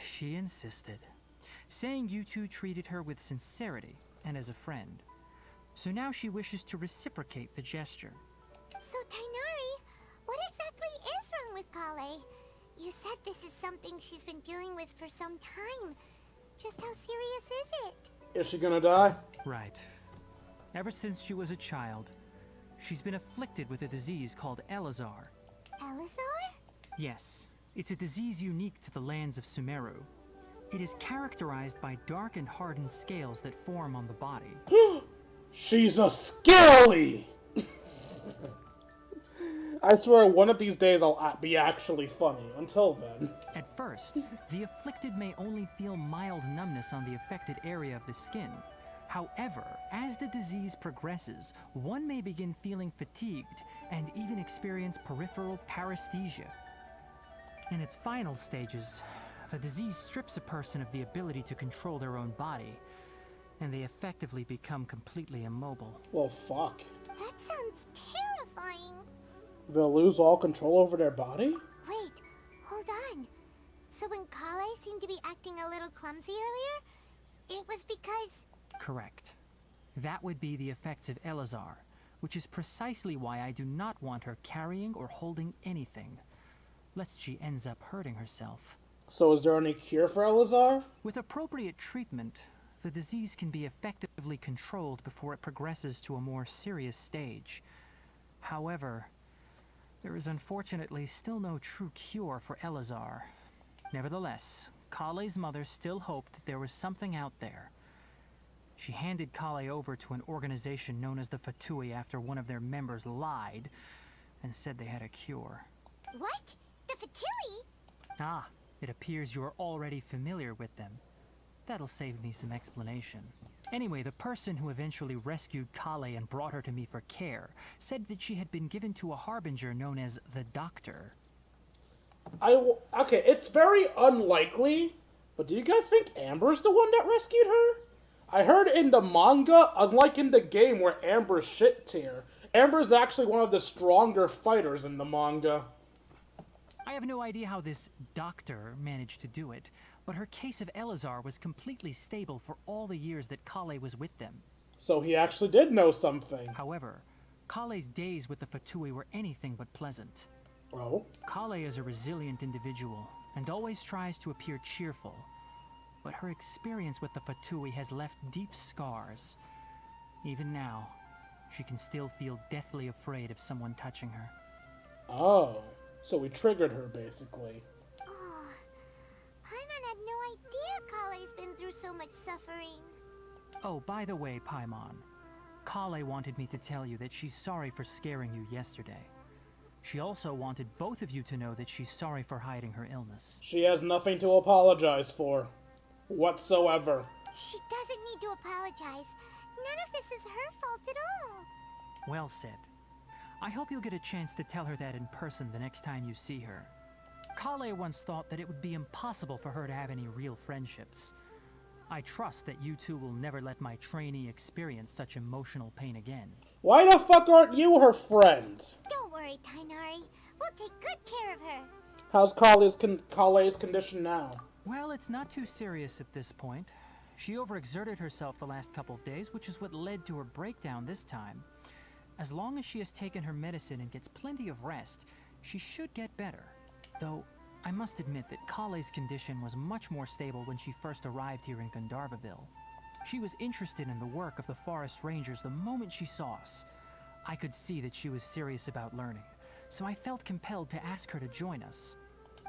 she insisted, saying you two treated her with sincerity and as a friend. So now she wishes to reciprocate the gesture. So, Tighnari, what exactly is wrong with Kale? You said this is something she's been dealing with for some time. Just how serious is it? Is she gonna die? Right. Ever since she was a child, she's been afflicted with a disease called Elazar. Elazar? Yes, it's a disease unique to the lands of Sumeru. It is characterized by dark and hardened scales that form on the body. She's a scaly! I swear one of these days I'll be actually funny. Until then. At first, the afflicted may only feel mild numbness on the affected area of the skin. However, as the disease progresses, one may begin feeling fatigued and even experience peripheral paresthesia. In its final stages, the disease strips a person of the ability to control their own body, and they effectively become completely immobile. Well, fuck. That sounds terrifying. They'll lose all control over their body? Wait, hold on. So when Kale seemed to be acting a little clumsy earlier, it was because... Correct. That would be the effects of Elazar, which is precisely why I do not want her carrying or holding anything, lest she ends up hurting herself. So is there any cure for Elazar? With appropriate treatment, the disease can be effectively controlled before it progresses to a more serious stage. However, there is unfortunately still no true cure for Elazar. Nevertheless, Kale's mother still hoped that there was something out there. She handed Kale over to an organization known as the Fatui after one of their members lied and said they had a cure. What? The Fatui? Ah, it appears you are already familiar with them. That'll save me some explanation. Anyway, the person who eventually rescued Kale and brought her to me for care said that she had been given to a harbinger known as the Doctor. Okay, it's very unlikely, but do you guys think Amber's the one that rescued her? I heard in the manga, unlike in the game where Amber's shit tier, Amber's actually one of the stronger fighters in the manga. I have no idea how this doctor managed to do it, but her case of Elazar was completely stable for all the years that Kale was with them. So he actually did know something. However, Kale's days with the Fatui were anything but pleasant. Oh? Kale is a resilient individual and always tries to appear cheerful, but her experience with the Fatui has left deep scars. Even now, she can still feel deathly afraid of someone touching her. Oh. So we triggered her, basically. Oh, Paimon had no idea Kale's been through so much suffering. Oh, by the way, Paimon, Kale wanted me to tell you that she's sorry for scaring you yesterday. She also wanted both of you to know that she's sorry for hiding her illness. She has nothing to apologize for. Whatsoever. She doesn't need to apologize. None of this is her fault at all. Well said. I hope you'll get a chance to tell her that in person the next time you see her. Kale once thought that it would be impossible for her to have any real friendships. I trust that you two will never let my trainee experience such emotional pain again. Why the fuck aren't you her friend? Don't worry, Tighnari. We'll take good care of her. How's Kale's condition now? Well, it's not too serious at this point. She overexerted herself the last couple of days, which is what led to her breakdown this time. As long as she has taken her medicine and gets plenty of rest, she should get better. Though, I must admit that Kale's condition was much more stable when she first arrived here in Gandharvaville. She was interested in the work of the forest rangers the moment she saw us. I could see that she was serious about learning, so I felt compelled to ask her to join us.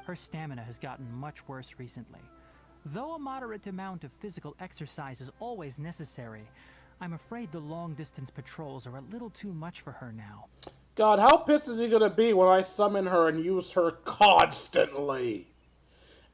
Her stamina has gotten much worse recently. Though a moderate amount of physical exercise is always necessary, I'm afraid the long-distance patrols are a little too much for her now. God, how pissed is he gonna be when I summon her and use her constantly?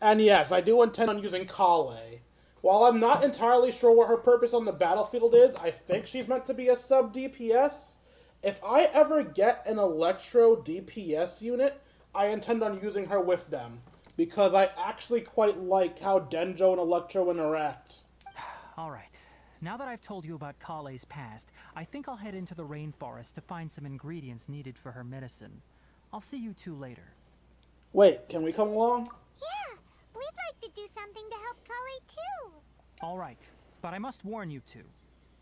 And yes, I do intend on using Kale. While I'm not entirely sure what her purpose on the battlefield is, I think she's meant to be a sub-DPS. If I ever get an Electro DPS unit, I intend on using her with them, because I actually quite like how Denjo and Electro interact. Alright, now that I've told you about Kale's past, I think I'll head into the rainforest to find some ingredients needed for her medicine. I'll see you two later. Wait, can we come along? Yeah, we'd like to do something to help Kale too. Alright, but I must warn you two.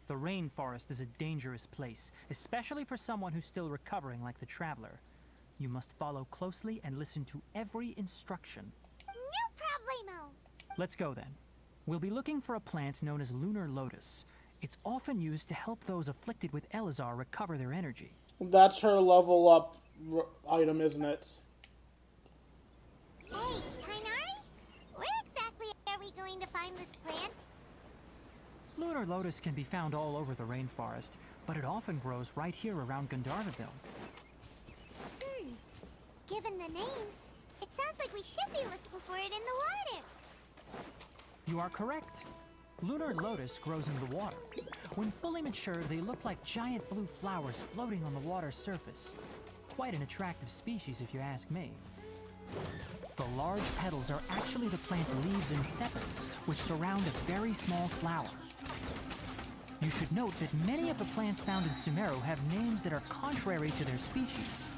The rainforest is a dangerous place, especially for someone who's still recovering like the Traveler. You must follow closely and listen to every instruction. No problemo. Let's go then. We'll be looking for a plant known as Lunar Lotus. It's often used to help those afflicted with Elazar recover their energy. That's her level up item, isn't it? Hey, Tighnari? Where exactly are we going to find this plant? Lunar Lotus can be found all over the rainforest, but it often grows right here around Gandharvaville. Given the name, it sounds like we should be looking for it in the water. You are correct. Lunar Lotus grows in the water. When fully mature, they look like giant blue flowers floating on the water's surface. Quite an attractive species, if you ask me. The large petals are actually the plant's leaves and sepals, which surround a very small flower. You should note that many of the plants found in Sumeru have names that are contrary to their species.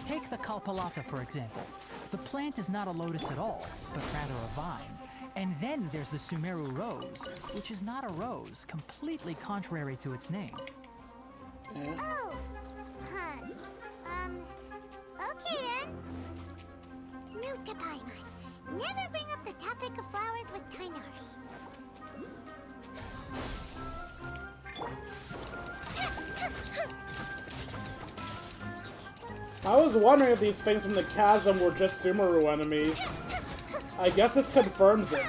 Take the Kalpalata, for example. The plant is not a lotus at all, but rather a vine. And then there's the Sumeru rose, which is not a rose, completely contrary to its name. Oh, huh. Okay then. Note to Paimon. Never bring up the topic of flowers with Tighnari. I was wondering if these things from the chasm were just Sumeru enemies. I guess this confirms it.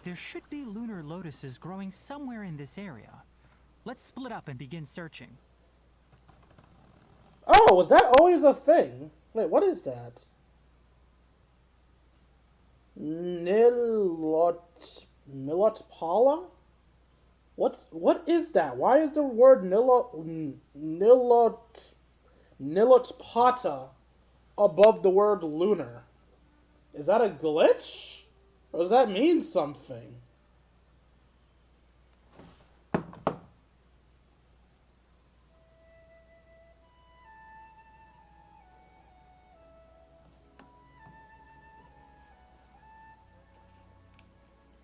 There should be lunar lotuses growing somewhere in this area. Let's split up and begin searching. Oh, was that always a thing? Wait, what is that? Nilotpala? What is that? Why is the word Nilotpata above the word lunar? Is that a glitch? Or does that mean something?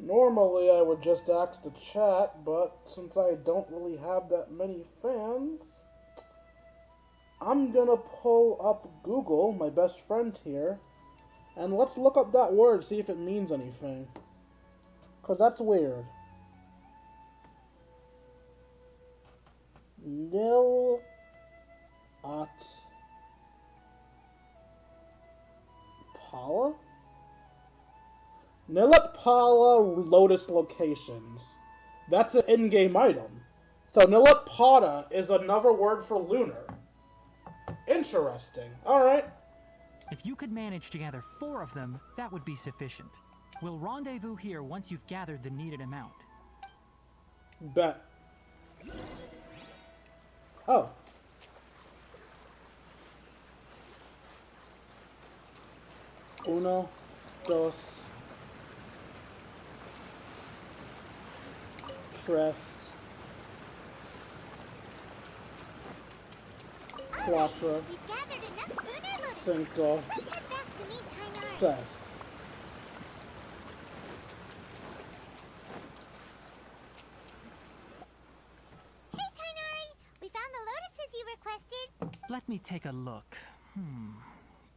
Normally I would just ask the chat, but since I don't really have that many fans, I'm gonna pull up Google, my best friend here, and let's look up that word, see if it means anything. 'Cause that's weird. Nil at Pala? Nilitpala Lotus locations. That's an in-game item. So Nilitpada is another word for lunar. Interesting. Alright. If you could manage to gather 4 of them, that would be sufficient. We'll rendezvous here once you've gathered the needed amount. Bet. Oh. Uno, dos, tres, cuatro, We've gathered enough Lunar Lotus. cinco, Let's head back to meet Khaenri'ah. ses. Hey, Tainari! We found the lotuses you requested. Let me take a look.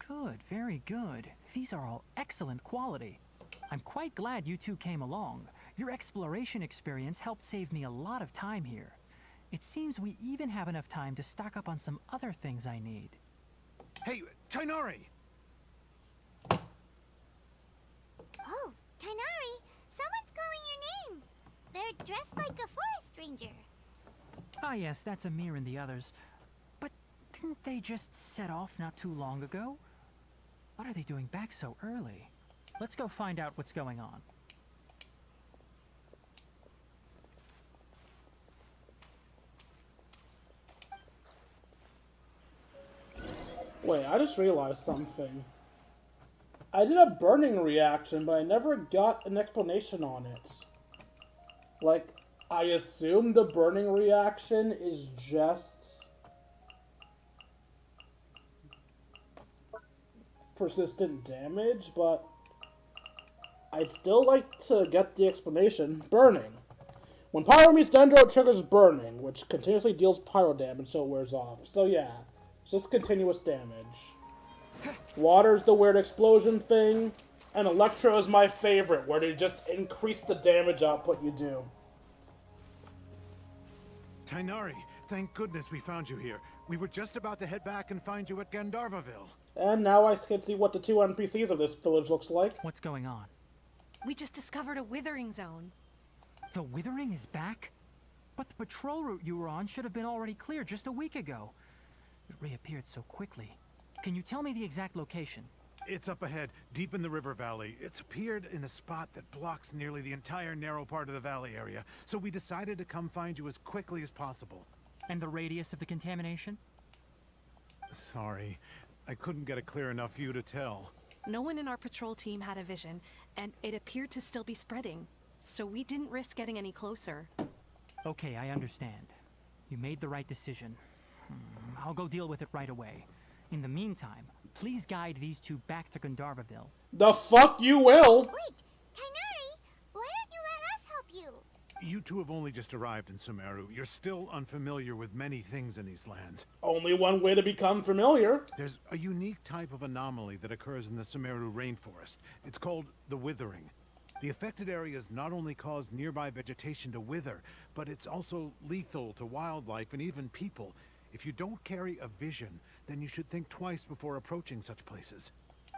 Good, very good. These are all excellent quality. I'm quite glad you two came along. Your exploration experience helped save me a lot of time here. It seems we even have enough time to stock up on some other things I need. Hey, Tainari! Oh, Tainari! Someone's calling your name. They're dressed like a forest ranger. Ah yes, that's Amir and the others. But didn't they just set off not too long ago? What are they doing back so early? Let's go find out what's going on. Wait, I just realized something. I did a burning reaction, but I never got an explanation on it. Like, I assume the burning reaction is just persistent damage, but I'd still like to get the explanation. Burning. When pyro meets dendro, it triggers burning, which continuously deals pyro damage so it wears off. So yeah, it's just continuous damage. Water's the weird explosion thing, and electro is my favorite, where they just increase the damage output you do. Tainari, thank goodness we found you here. We were just about to head back and find you at Gandharvaville. And now I can see what the 2 NPCs of this village looks like. What's going on? We just discovered a withering zone. The Withering is back? But the patrol route you were on should have been already clear just a week ago. It reappeared so quickly. Can you tell me the exact location? It's up ahead, deep in the river valley. It's appeared in a spot that blocks nearly the entire narrow part of the valley area, so we decided to come find you as quickly as possible. And the radius of the contamination? Sorry, I couldn't get a clear enough view to tell. No one in our patrol team had a vision, and it appeared to still be spreading. So we didn't risk getting any closer. Okay, I understand. You made the right decision. I'll go deal with it right away. In the meantime, please guide these two back to Gandharvaville. The fuck you will! Wait, Tainari! Why don't you let us help you? You two have only just arrived in Sumeru. You're still unfamiliar with many things in these lands. Only one way to become familiar. There's a unique type of anomaly that occurs in the Sumeru rainforest. It's called the Withering. The affected areas not only cause nearby vegetation to wither, but it's also lethal to wildlife and even people. If you don't carry a vision, then you should think twice before approaching such places.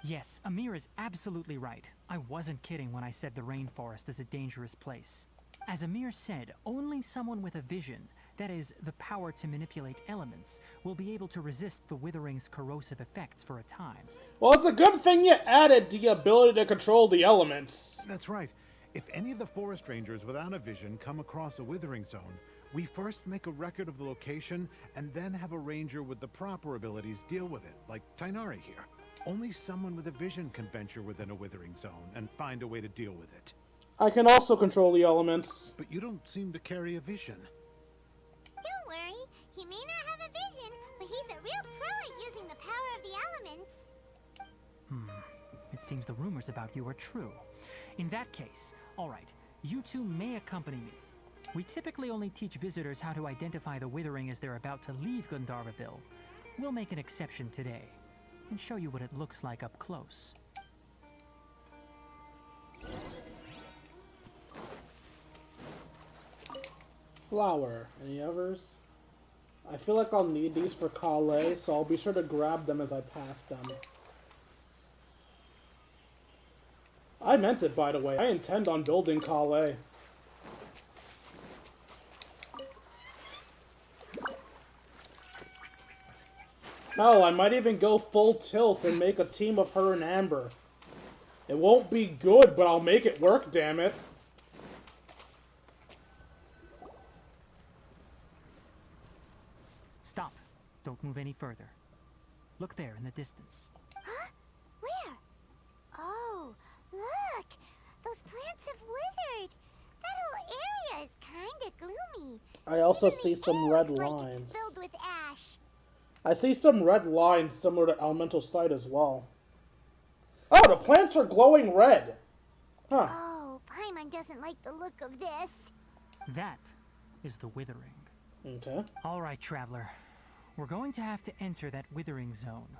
Yes, Amir is absolutely right. I wasn't kidding when I said the rainforest is a dangerous place. As Amir said, only someone with a vision, that is, the power to manipulate elements, will be able to resist the Withering's corrosive effects for a time. Well, it's a good thing you added the ability to control the elements. That's right. If any of the forest rangers without a vision come across a withering zone, we first make a record of the location and then have a ranger with the proper abilities deal with it, like Tainari here. Only someone with a vision can venture within a withering zone and find a way to deal with it. I can also control the elements. But you don't seem to carry a vision. Don't worry, he may not have a vision, but he's a real pro at using the power of the elements. It seems the rumors about you are true. In that case, alright, You two may accompany me. We typically only teach visitors how to identify the Withering as they're about to leave Gandharville. We'll make an exception today, and show you what it looks like up close. Flower. Any others? I feel like I'll need these for Kale, so I'll be sure to grab them as I pass them. I meant it, by the way. I intend on building Kale. Hell, I might even go full tilt and make a team of her and Amber. It won't be good, but I'll make it work, damn it. Stop. Don't move any further. Look there in the distance. Huh? Where? Oh, look! Those plants have withered. That whole area is kinda gloomy. I also Even see the some air red looks like lines. it's filled with ash. I see some red lines similar to Elemental Sight as well. Oh, the plants are glowing red! Huh. Oh, Paimon doesn't like the look of this. That is the Withering. Okay. Alright, Traveler. We're going to have to enter that Withering zone.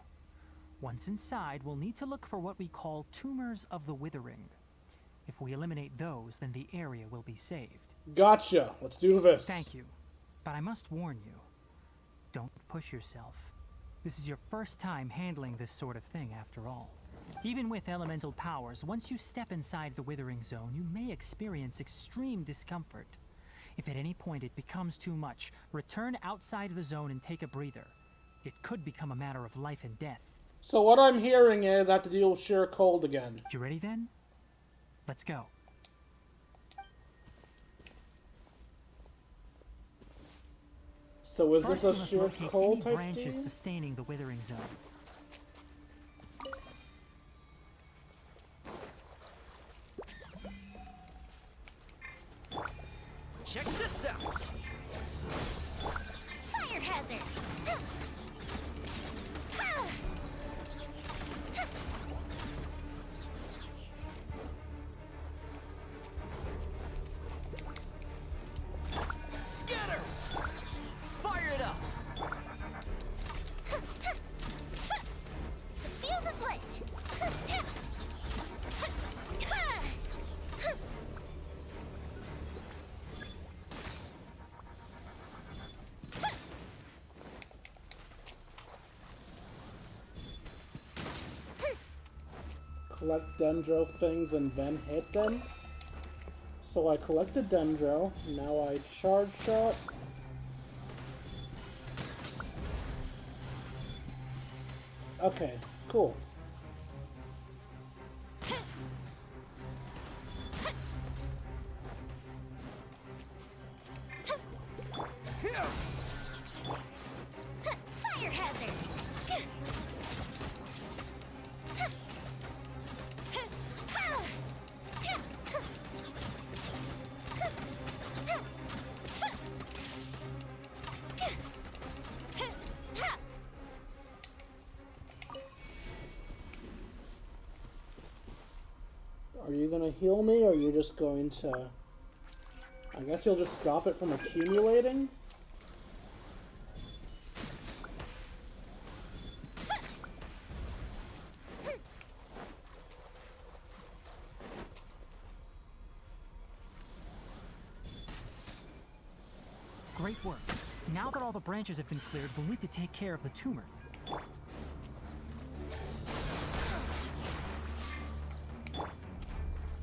Once inside, we'll need to look for what we call tumors of the Withering. If we eliminate those, then the area will be saved. Gotcha. Let's do this. Thank you. But I must warn you. Don't push yourself. This is your first time handling this sort of thing, after all. Even with elemental powers, once you step inside the Withering zone, you may experience extreme discomfort. If at any point it becomes too much, return outside the zone and take a breather. It could become a matter of life and death. So what I'm hearing is I have to deal with sheer cold again. You ready then? Let's go. So is First, this we a must sheer locate cold any type branches thing? sustaining the Withering zone. Check this out! Fire hazard! Scatter! Fire it up! The fuse is lit! Collect Dendro things and then hit them? So I collected Dendro, now I charge shot. Okay, cool. Fire hazard! Are you gonna heal me, or are you just going to... I guess you'll just stop it from accumulating? Great work. Now that all the branches have been cleared, we'll need to take care of the tumor.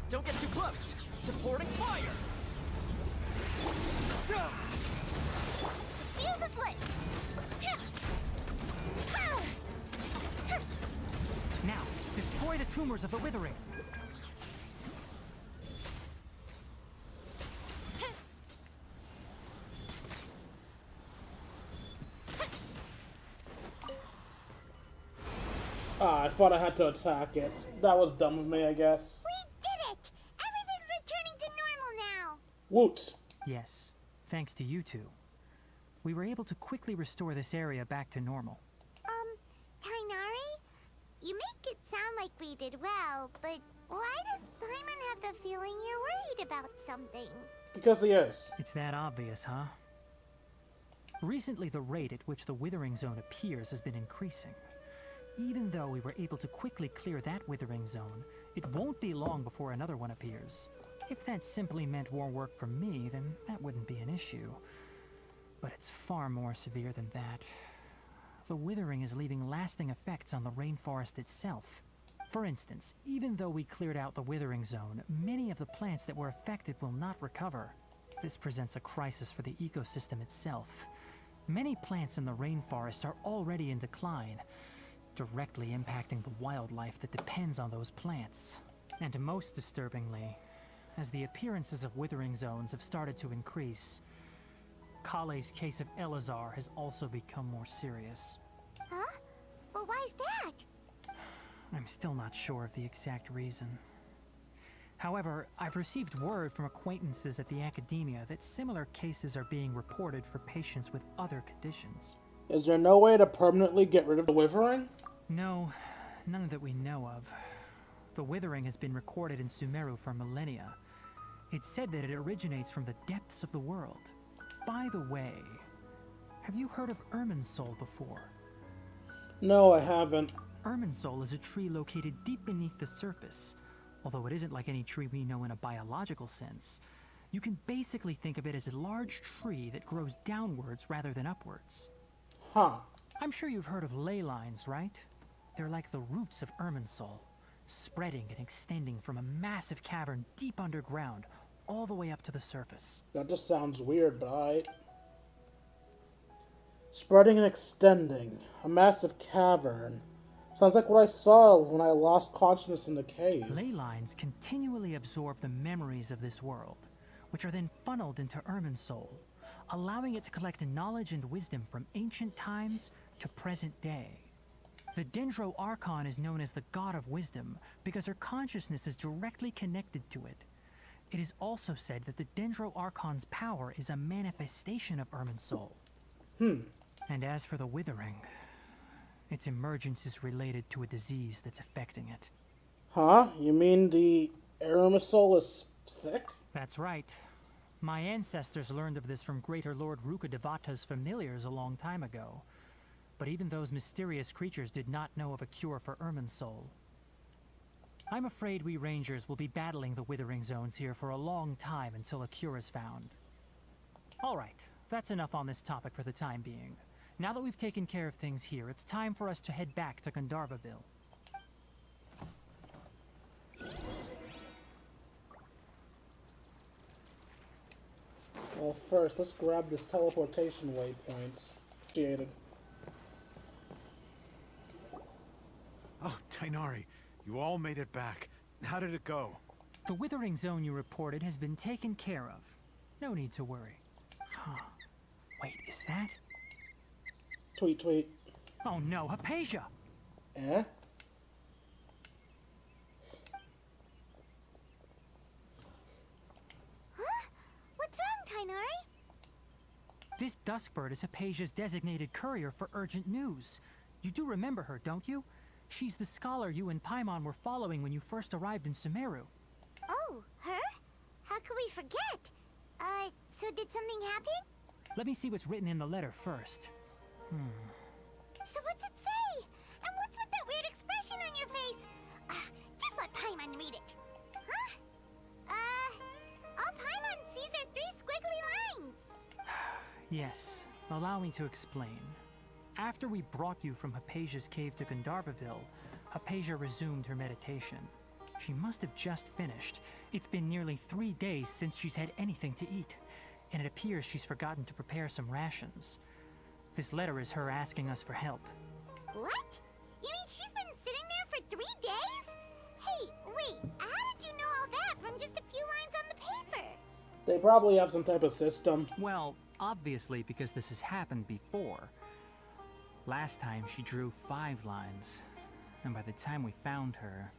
Don't get too close! Supporting fire! Fuse is lit! Now, destroy the tumors of the Withering. Ah, I thought I had to attack it. That was dumb of me, I guess. We did it! Everything's returning to normal now. Woot! Yes, thanks to you two. We were able to quickly restore this area back to normal. Tighnari? You make it sound like we did well, but why does Paimon have the feeling you're worried about something? Because he is. It's that obvious, huh? Recently, the rate at which the Withering Zone appears has been increasing. Even though we were able to quickly clear that Withering Zone, it won't be long before another one appears. If that simply meant more work for me, then that wouldn't be an issue. But it's far more severe than that. The Withering is leaving lasting effects on the rainforest itself. For instance, even though we cleared out the Withering Zone, many of the plants that were affected will not recover. This presents a crisis for the ecosystem itself. Many plants in the rainforest are already in decline, directly impacting the wildlife that depends on those plants. And most disturbingly, as the appearances of Withering Zones have started to increase, Kale's case of Elazar has also become more serious. Huh? Well, why is that? I'm still not sure of the exact reason. However, I've received word from acquaintances at the academia that similar cases are being reported for patients with other conditions. Is there no way to permanently get rid of the Withering? No, none that we know of. The Withering has been recorded in Sumeru for millennia. It's said that it originates from the depths of the world. By the way, have you heard of Irminsul before? No, I haven't. Irminsul is a tree located deep beneath the surface. Although it isn't like any tree we know in a biological sense, you can basically think of it as a large tree that grows downwards rather than upwards. Huh. I'm sure you've heard of ley lines, right? They're like the roots of Irminsul, spreading and extending from a massive cavern deep underground all the way up to the surface. That just sounds weird, but alright. Spreading and extending. A massive cavern. Sounds like what I saw when I lost consciousness in the cave. Ley lines continually absorb the memories of this world, which are then funneled into Irminsul, allowing it to collect knowledge and wisdom from ancient times to present day. The Sumeru Archon is known as the God of Wisdom because her consciousness is directly connected to it. It is also said that the Sumeru Archon's power is a manifestation of Irminsul. And as for the Withering, its emergence is related to a disease that's affecting it. Huh? You mean the Irminsul is sick? That's right. My ancestors learned of this from Greater Lord Rukkhadevata's familiars a long time ago. But even those mysterious creatures did not know of a cure for Irminsul. I'm afraid we Rangers will be battling the Withering Zones here for a long time until a cure is found. Alright, that's enough on this topic for the time being. Now that we've taken care of things here, it's time for us to head back to Gandharvaville. Well, first, let's grab this teleportation waypoints. Created. Oh, Tighnari, you all made it back. How did it go? The Withering Zone you reported has been taken care of. No need to worry. Huh. Wait, is that? Tweet, tweet. Oh no, Hypatia! Eh? Huh? What's wrong, Tighnari? This Duskbird is Hypatia's designated courier for urgent news. You do remember her, don't you? She's the scholar you and Paimon were following when you first arrived in Sumeru. Oh, her? How could we forget? So did something happen? Let me see what's written in the letter first. So what's it say? And what's with that weird expression on your face? Just let Paimon read it. Huh? All Paimon sees are 3 squiggly lines. Yes, allow me to explain. After we brought you from Hypatia's cave to Gandharvaville, Hypatia resumed her meditation. She must have just finished. It's been nearly 3 days since she's had anything to eat, and it appears she's forgotten to prepare some rations. This letter is her asking us for help. What? You mean she's been sitting there for 3 days? Hey, wait, how did you know all that from just a few lines on the paper? They probably have some type of system. Well, obviously because this has happened before. Last time she drew 5 lines, and by the time we found her...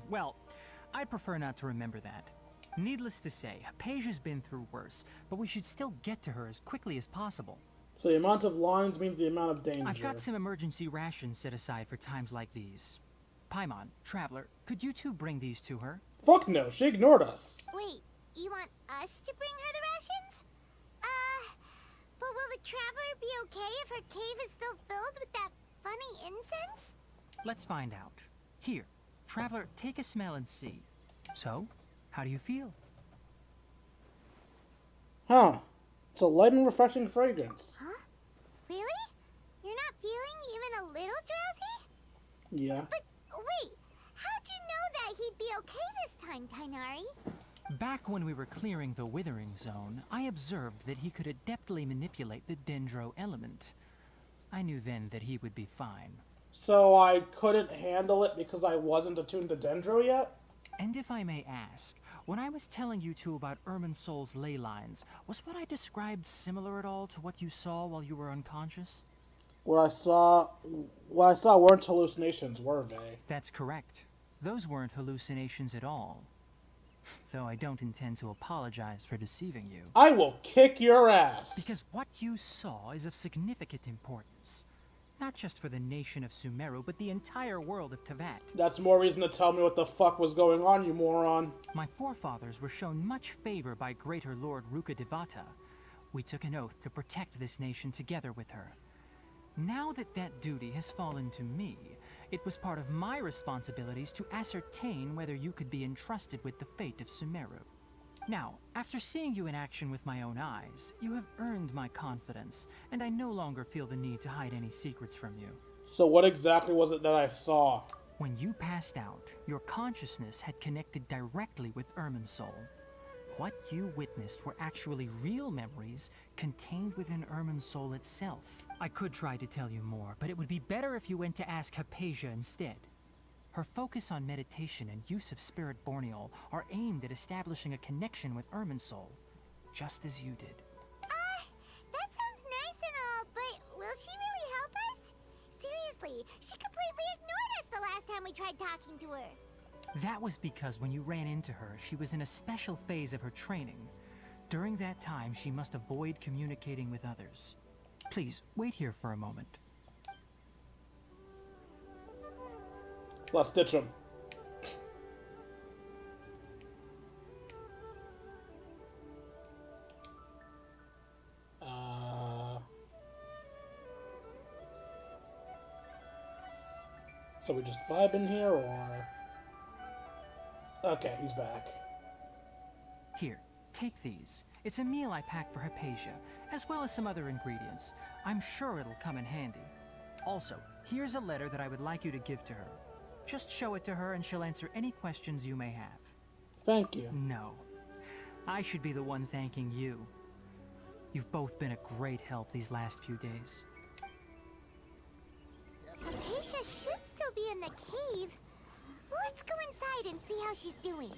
Well, I'd prefer not to remember that. Needless to say, Hypatia's been through worse, but we should still get to her as quickly as possible. So the amount of lines means the amount of danger. I've got some emergency rations set aside for times like these. Paimon, Traveler, could you two bring these to her? Fuck no, she ignored us. Wait, you want us to bring her the rations? But will the Traveler be okay if her cave is still filled with that funny incense? Let's find out. Here, Traveler, take a smell and see. So, how do you feel? Huh. It's a light and refreshing fragrance. Huh? Really? You're not feeling even a little drowsy? Yeah. But wait, how'd you know that he'd be okay this time, Tighnari? Back when we were clearing the Withering Zone, I observed that he could adeptly manipulate the Dendro element. I knew then that he would be fine. So I couldn't handle it because I wasn't attuned to Dendro yet? And if I may ask, when I was telling you two about Irminsul's ley lines, was what I described similar at all to what you saw while you were unconscious? What I saw weren't hallucinations, were they? That's correct. Those weren't hallucinations at all. Though I don't intend to apologize for deceiving you. I will kick your ass. Because what you saw is of significant importance. Not just for the nation of Sumeru, but the entire world of Teyvat. That's more reason to tell me what the fuck was going on, you moron. My forefathers were shown much favor by Greater Lord Rukkhadevata. We took an oath to protect this nation together with her. Now that that duty has fallen to me, it was part of my responsibilities to ascertain whether you could be entrusted with the fate of Sumeru. Now, after seeing you in action with my own eyes, you have earned my confidence, and I no longer feel the need to hide any secrets from you. So what exactly was it that I saw? When you passed out, your consciousness had connected directly with Irminsul. What you witnessed were actually real memories contained within Irminsul itself. I could try to tell you more, but it would be better if you went to ask Hypatia instead. Her focus on meditation and use of Spirit Borneol are aimed at establishing a connection with Irminsul, just as you did. That sounds nice and all, but will she really help us? Seriously, she completely ignored us the last time we tried talking to her. That was because when you ran into her, she was in a special phase of her training. During that time, she must avoid communicating with others. Please, wait here for a moment. Let's ditch him. So we just vibe in here, or... Okay, he's back. Here, take these. It's a meal I packed for Hypatia, as well as some other ingredients. I'm sure it'll come in handy. Also, here's a letter that I would like you to give to her. Just show it to her and she'll answer any questions you may have. Thank you. No. I should be the one thanking you. You've both been a great help these last few days. Hypatia should still be in the cave. Let's go inside and see how she's doing.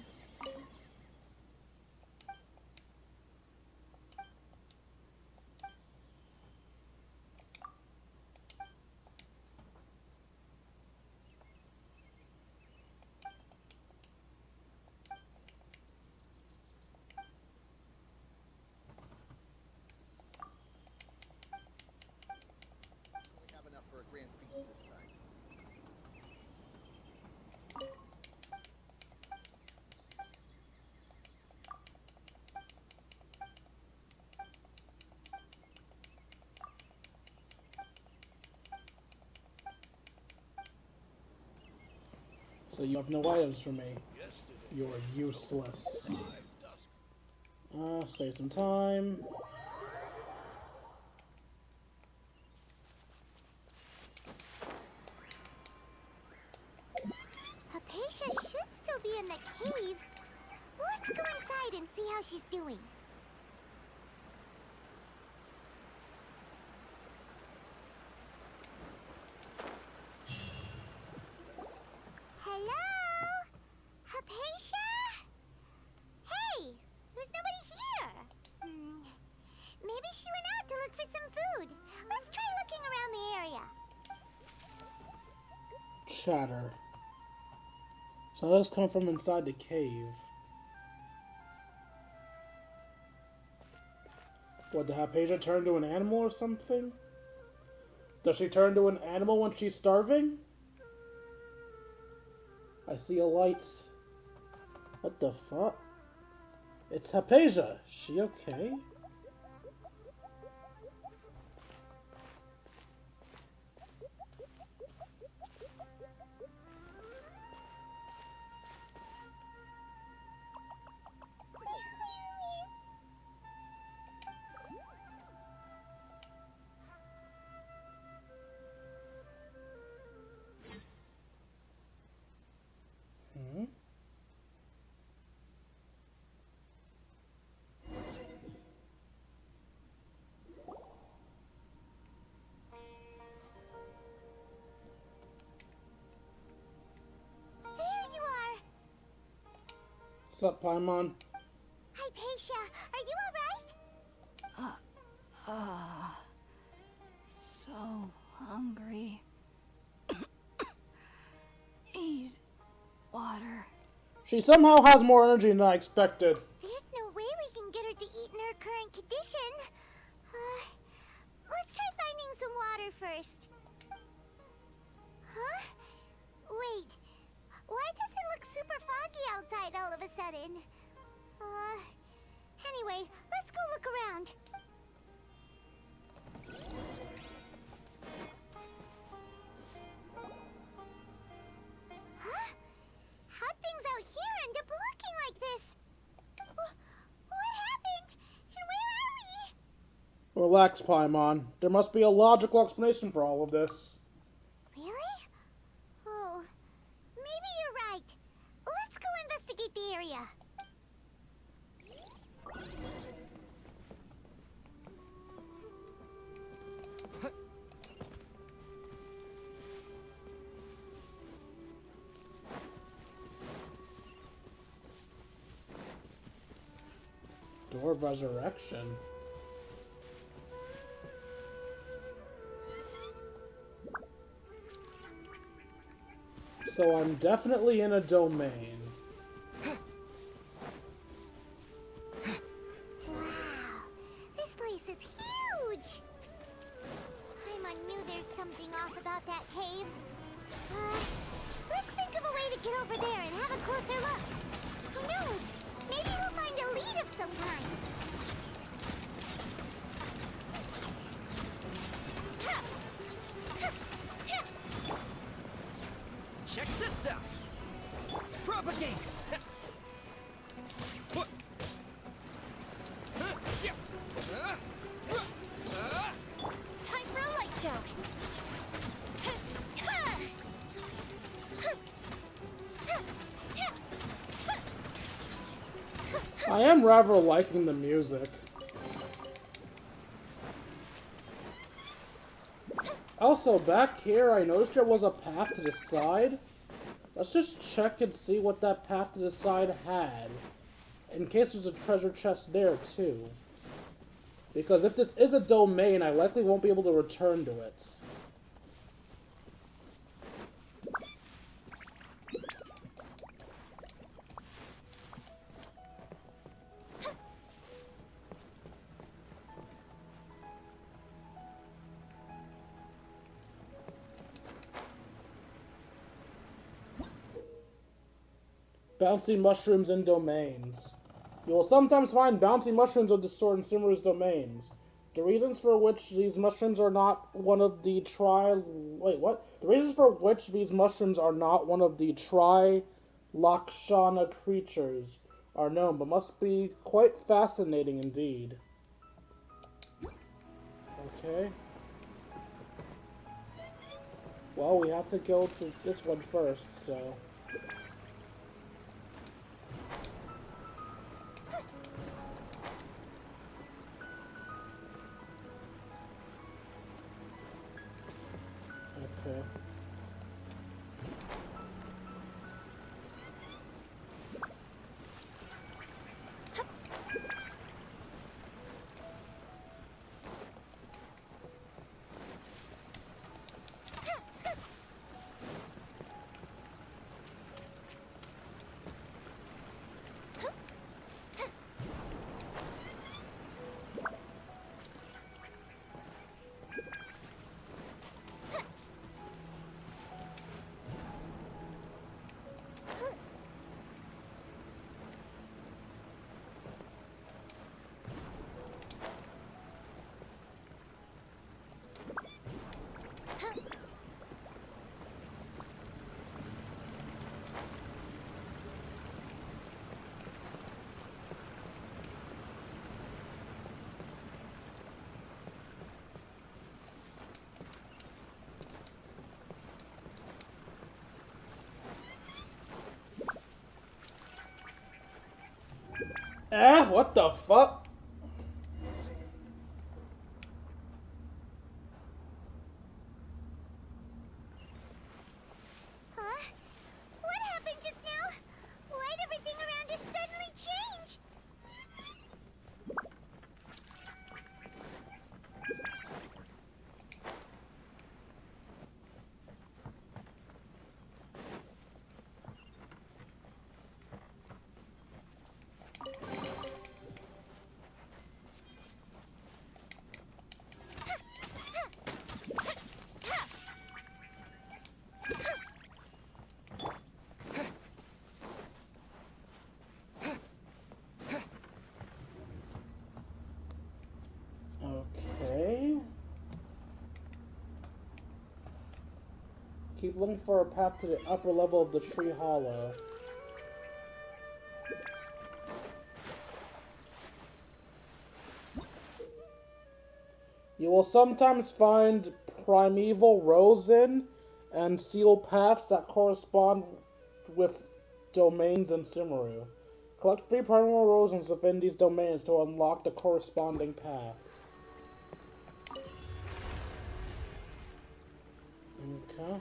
So you have no items for me. You're useless. Save some time. Hypatia should still be in the cave. Let's go inside and see how she's doing. Hello? Hypatia? Hey, there's nobody here. Maybe she went out to look for some food. Let's try looking around the area. Chatter. So those come from inside the cave. What, did Hypatia turn to an animal or something? Does she turn to an animal when she's starving? I see a light. What the fuck? It's Hypatia. She okay? What's up, Paimon? Hypatia, are you alright? So hungry. Eat water. She somehow has more energy than I expected. There's no way we can get her to eat in her current condition. Let's try finding some water first. Huh? Wait. Why does it look super foggy outside all of a sudden? Anyway, let's go look around. Huh? How'd things out here end up looking like this? What happened? And where are we? Relax, Paimon. There must be a logical explanation for all of this. Really? Oh, maybe you're right. Let's go investigate the area. Door of Resurrection. So I'm definitely in a domain. Wow, this place is huge. Paimon knew there's something off about that cave. Let's think of a way to get over there and have a closer look. Who knows? Maybe we'll find a lead of some kind. Check this out. Propagate. Time for a light show. I am rather liking the music. Also, back here, I noticed there was a path to the side. Let's just check and see what that path to the side had. In case there's a treasure chest there, too. Because if this is a domain, I likely won't be able to return to it. Bouncy mushrooms in domains. You will sometimes find bouncy mushrooms of the sort in Sumeru's domains. The reasons for which these mushrooms are not one of the The reasons for which these mushrooms are not one of the Lakshana creatures are known, but must be quite fascinating indeed. Okay. Well, we have to go to this one first, so... Okay. What the fuck? Huh? What happened just now? Why'd everything around us suddenly change? Okay. Keep looking for a path to the upper level of the tree hollow. You will sometimes find primeval rosin and seal paths that correspond with domains in Sumeru. Collect 3 primeval rosins within these domains to unlock the corresponding path. Okay.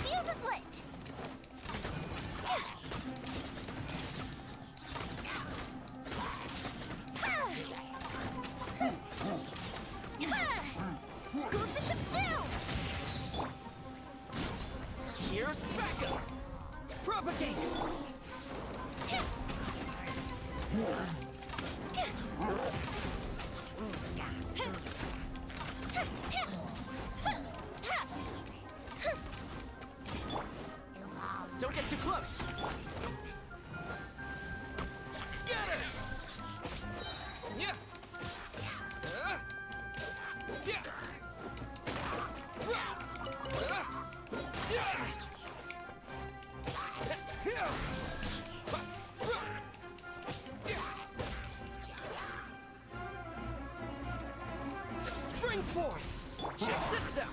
Fuse is lit! Group the ship down! Here's backup! Propagate! Don't get too close! Scatter! Yeah! Yeah! Spring forth! Check this out!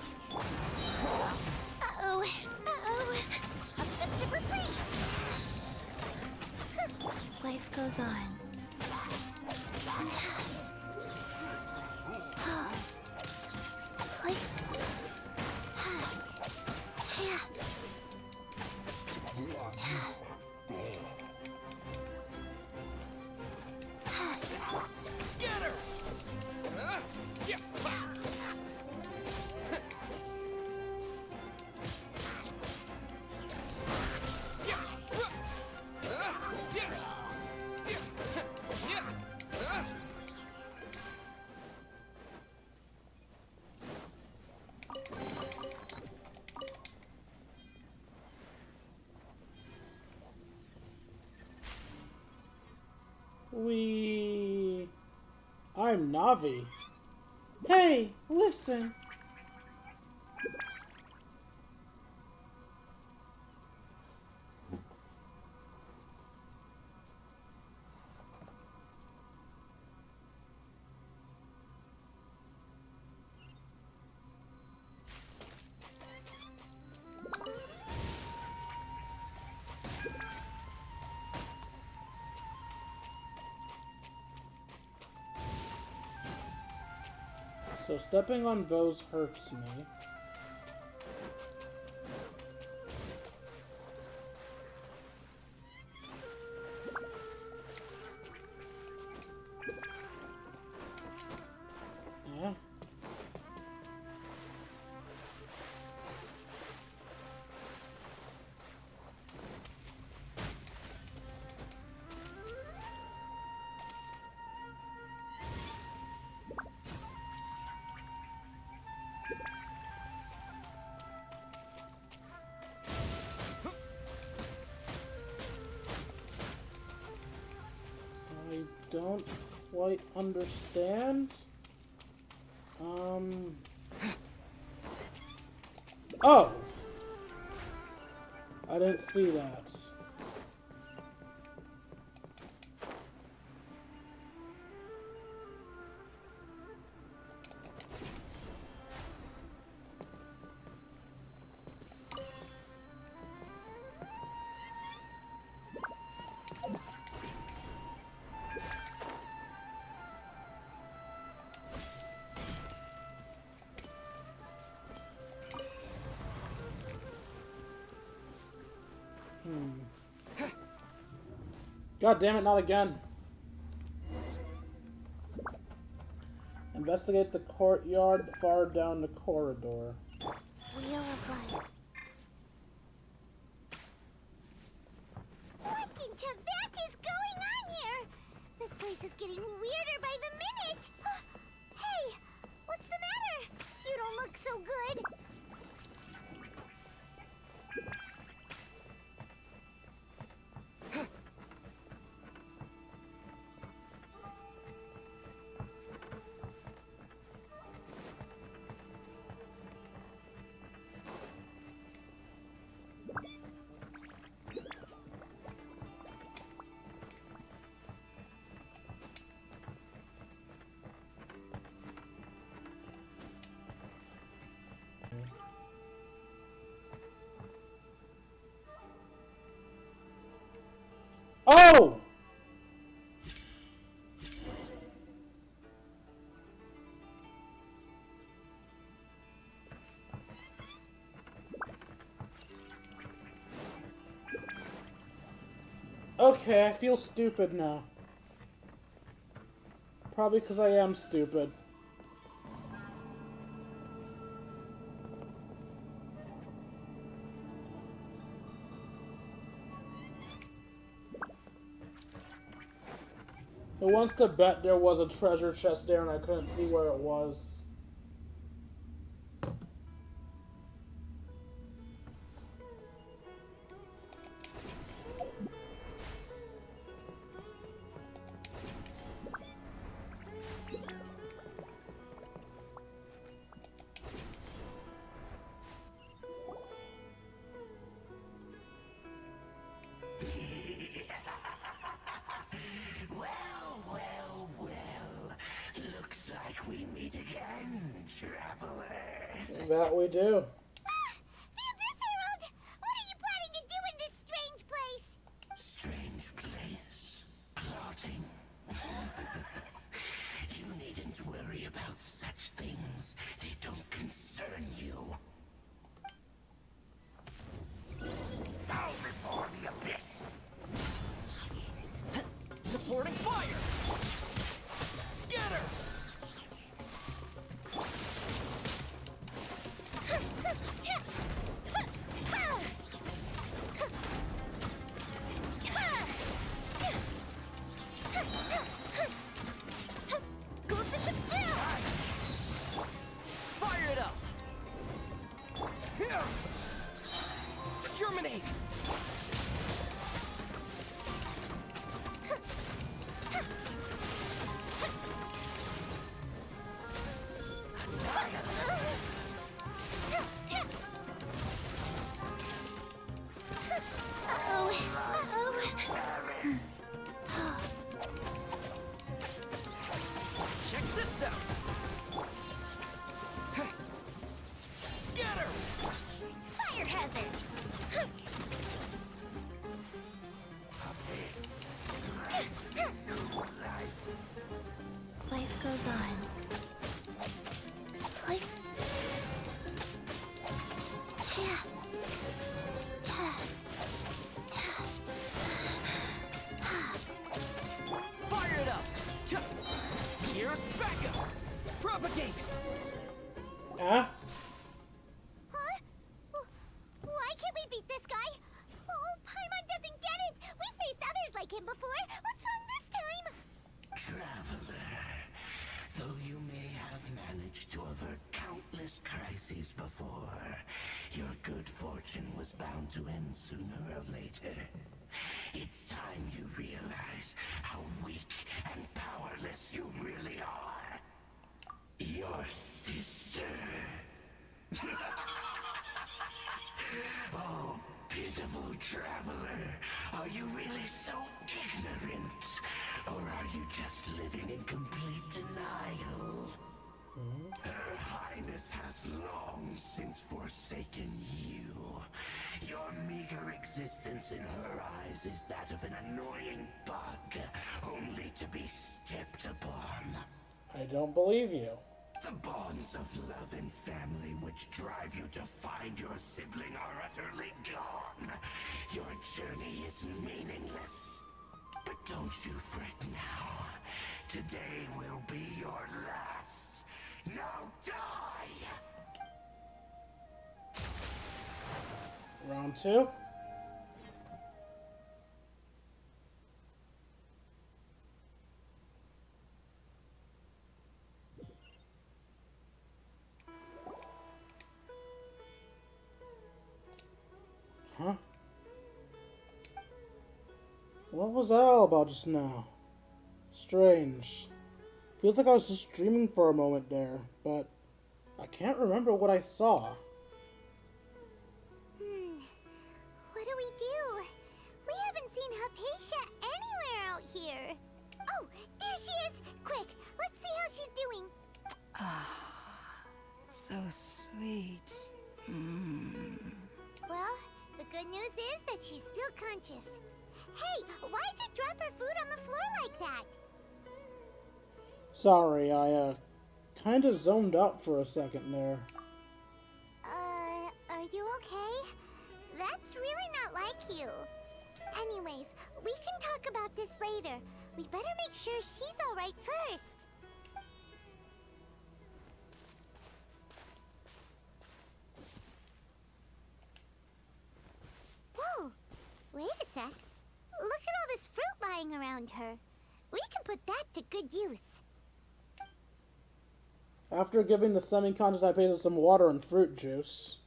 Uh-oh. Uh-oh. A festive reprise! Life goes on. Like... Scatter! Yeah! I'm Navi. Hey, listen. So stepping on those hurts me. don't quite understand. Oh! I didn't see that. God damn it, not again. Investigate the courtyard far down the corridor. Wheel of Life. What in Tibet is going on here? This place is getting weirder by the minute. Hey, what's the matter? You don't look so good. Oh! Okay, I feel stupid now. Probably because I am stupid. Who wants to bet there was a treasure chest there and I couldn't see where it was? That we do. The Abyss Herald! What are you planning to do in this strange place? Strange place? Plotting? You needn't worry about such things. They don't concern you. Bow before the abyss! Supporting fire! Scatter! Fire it up! Here! Germinate! Check this out! Scatter! Fire hazard! Life goes on. Life. Yeah. Fire it up! Here's backup! Propagate! Huh? Huh? Why can't we beat this guy? Oh, Paimon doesn't get it! We faced others like him before! What's wrong this time? Traveler, though you may have managed to avert countless crises before, your good fortune was bound to end sooner or later. It's time you realize how weak and powerful Her Highness has long since forsaken you. Your meager existence in her eyes is that of an annoying bug, only to be stepped upon. I don't believe you. The bonds of love and family which drive you to find your sibling are utterly gone. Your journey is meaningless. But don't you fret now. Today will be your last. Now die! Round 2. Huh? What was that all about just now? Strange. Feels like I was just dreaming for a moment there, but I can't remember what I saw. What do we do? We haven't seen Hypatia anywhere out here. Oh, there she is! Quick, let's see how she's doing. So sweet. Well, the good news is that she's still conscious. Hey, why'd you drop her food on the floor like that? Sorry, I kinda zoned out for a second there. Are you okay? That's really not like you. Anyways, we can talk about this later. We better make sure she's alright first. Whoa! Wait a sec. Look at all this fruit lying around her. We can put that to good use. After giving the semi-conscious Hypatia some water and fruit juice.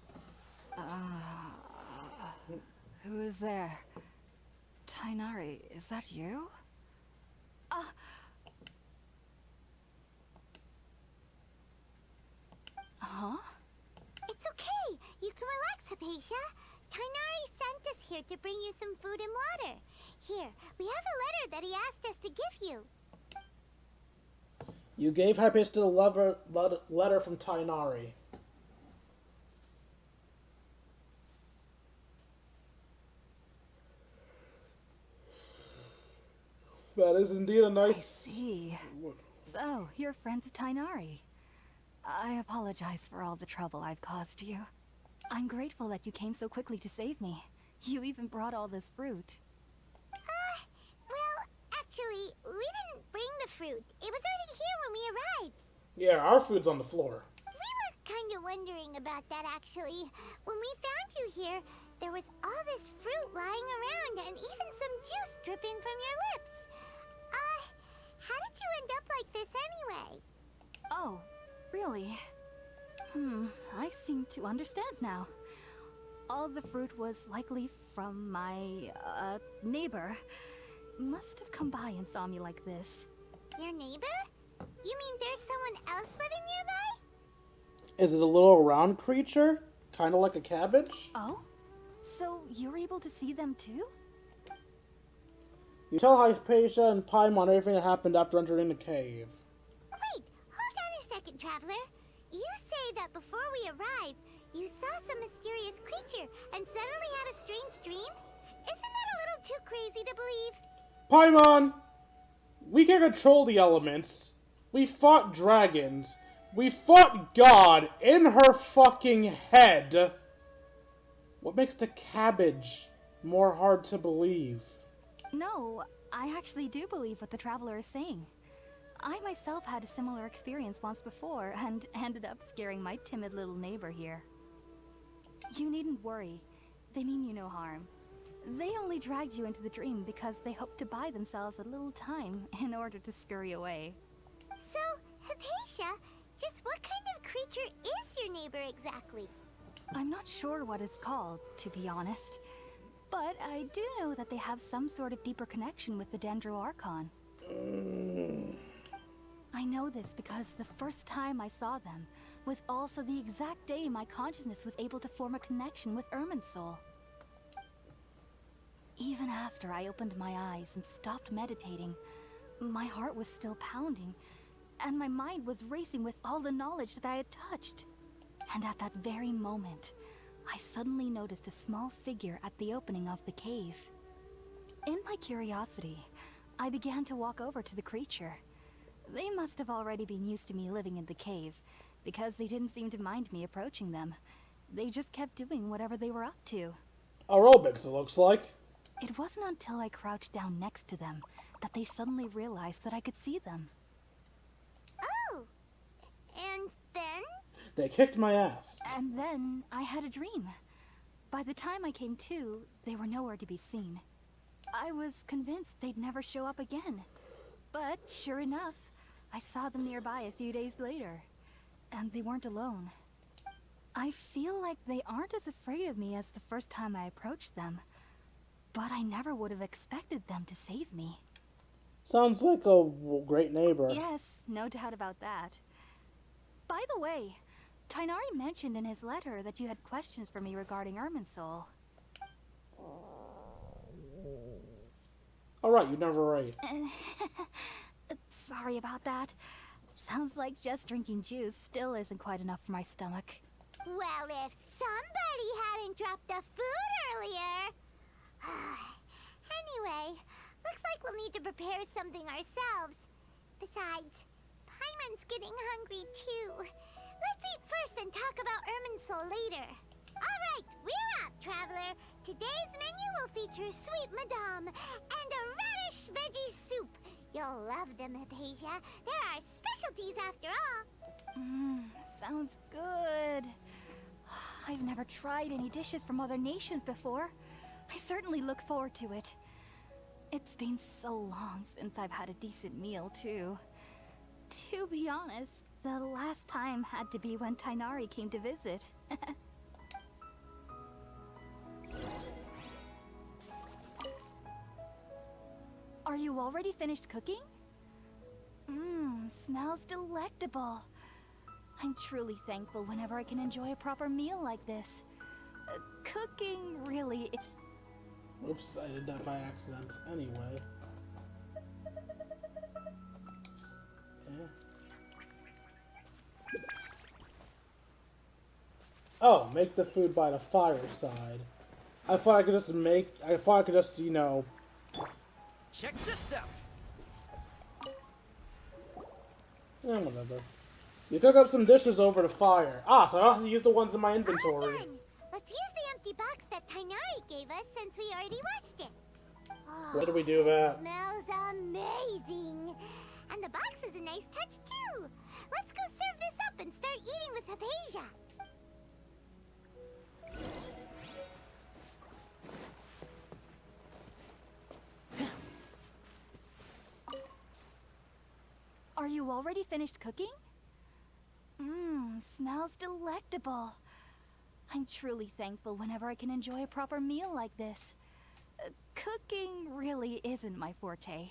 Who is there? Tighnari, is that you? Huh? It's okay. You can relax, Hypatia. Tighnari sent us here to bring you some food and water. Here, we have a letter that he asked us to give you. You gave Hypatia the letter from Tighnari. That is indeed a nice... I see. So, you're friends of Tighnari. I apologize for all the trouble I've caused you. I'm grateful that you came so quickly to save me. You even brought all this fruit. Well, actually, we didn't bring the fruit. It was already here when we arrived. Yeah, our food's on the floor. We were kind of wondering about that, actually. When we found you here, there was all this fruit lying around and even some juice dripping from your lips. How did you end up like this anyway? Oh, really? I seem to understand now. All the fruit was likely from my, neighbor. Must have come by and saw me like this. Your neighbor? You mean there's someone else living nearby? Is it a little round creature? Kind of like a cabbage? Oh? So you're able to see them too? You tell Hypatia and Paimon everything that happened after entering the cave. Wait, hold on a second, Traveler. You say that before we arrived, you saw some mysterious creature and suddenly had a strange dream? Isn't that a little too crazy to believe? Paimon! We can control the elements. We fought dragons. We fought God in her fucking head. What makes the cabbage more hard to believe? No, I actually do believe what the Traveler is saying. I myself had a similar experience once before and ended up scaring my timid little neighbor here. You needn't worry. They mean you no harm. They only dragged you into the dream because they hoped to buy themselves a little time in order to scurry away. So, Hypatia, just what kind of creature is your neighbor exactly? I'm not sure what it's called, to be honest. But I do know that they have some sort of deeper connection with the Dendro Archon. I know this because the first time I saw them was also the exact day my consciousness was able to form a connection with Ermin's soul. Even after I opened my eyes and stopped meditating, my heart was still pounding, and my mind was racing with all the knowledge that I had touched. And at that very moment, I suddenly noticed a small figure at the opening of the cave. In my curiosity, I began to walk over to the creature. They must have already been used to me living in the cave, because they didn't seem to mind me approaching them. They just kept doing whatever they were up to. Aerobics, it looks like. It wasn't until I crouched down next to them that they suddenly realized that I could see them. Oh, and then? They kicked my ass. And then I had a dream. By the time I came to, they were nowhere to be seen. I was convinced they'd never show up again. But sure enough, I saw them nearby a few days later. And they weren't alone. I feel like they aren't as afraid of me as the first time I approached them. But I never would have expected them to save me. Sounds like a great neighbor. Yes, no doubt about that. By the way, Tighnari mentioned in his letter that you had questions for me regarding Irminsul. Alright, you never right. Sorry about that. Sounds like just drinking juice still isn't quite enough for my stomach. Well, if somebody hadn't dropped the food earlier... Anyway, looks like we'll need to prepare something ourselves. Besides, Paimon's getting hungry too. Let's eat first and talk about Irminsul later. Alright, we're out, traveler. Today's menu will feature sweet madame and a radish veggie soup. You'll love them, Hypatia. They're our specialties after all. Sounds good. I've never tried any dishes from other nations before. I certainly look forward to it. It's been so long since I've had a decent meal, too. To be honest, the last time had to be when Tighnari came to visit. Are you already finished cooking? Smells delectable. I'm truly thankful whenever I can enjoy a proper meal like this. Cooking really... Oops, I did that by accident. Anyway. Okay. Oh, make the food by the fireside. I thought I could just you know... Check this out. whatever. You cook up some dishes over the fire. Ah, so I don't have to use the ones in my inventory. All done. Let's use the empty box that Tighnari gave us since we already watched it. Oh, Where do we do that? Smells amazing. And the box is a nice touch too. Let's go serve this up and start eating with Hypatia. Are you already finished cooking? Smells delectable. I'm truly thankful whenever I can enjoy a proper meal like this. Cooking really isn't my forte.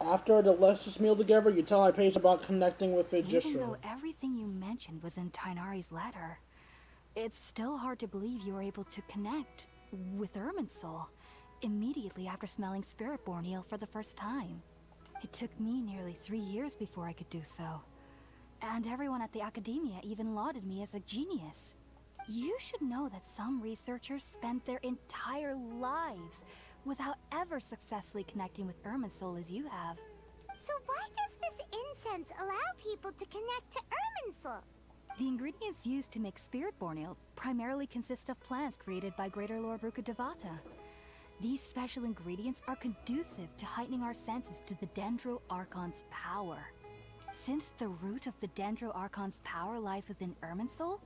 After a delicious meal together, you tell Hypatia about connecting with Even Vegistro. though everything you mentioned was in Tighnari's letter, it's still hard to believe you were able to connect with Irminsul immediately after smelling Spiritborn eel for the first time. It took me nearly 3 years before I could do so. And everyone at the Academia even lauded me as a genius. You should know that some researchers spent their entire lives without ever successfully connecting with Irminsul as you have. So why does this incense allow people to connect to Irminsul? The ingredients used to make Spiritborn eel primarily consist of plants created by Greater Lord Rukkhadevata. These special ingredients are conducive to heightening our senses to the Dendro Archon's power. Since the root of the Dendro Archon's power lies within Irminsul,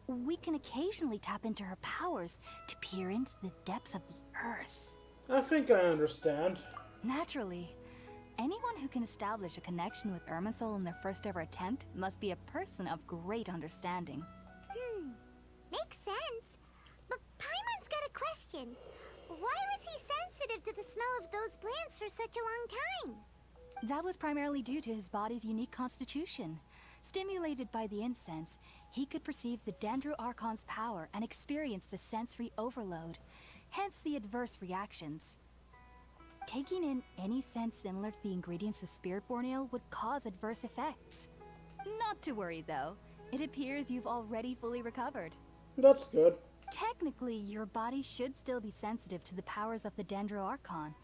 we can occasionally tap into her powers to peer into the depths of the earth. I think I understand. Naturally, anyone who can establish a connection with Irminsul in their first ever attempt must be a person of great understanding. Makes sense. But Paimon's got a question. Why was he sensitive to the smell of those plants for such a long time? That was primarily due to his body's unique constitution. Stimulated by the incense, he could perceive the Dendro Archon's power and experienced a sensory overload, hence the adverse reactions. Taking in any scent similar to the ingredients of Spiritborn Ale would cause adverse effects. Not to worry though, it appears you've already fully recovered. That's good. Technically, your body should still be sensitive to the powers of the Dendro Archon,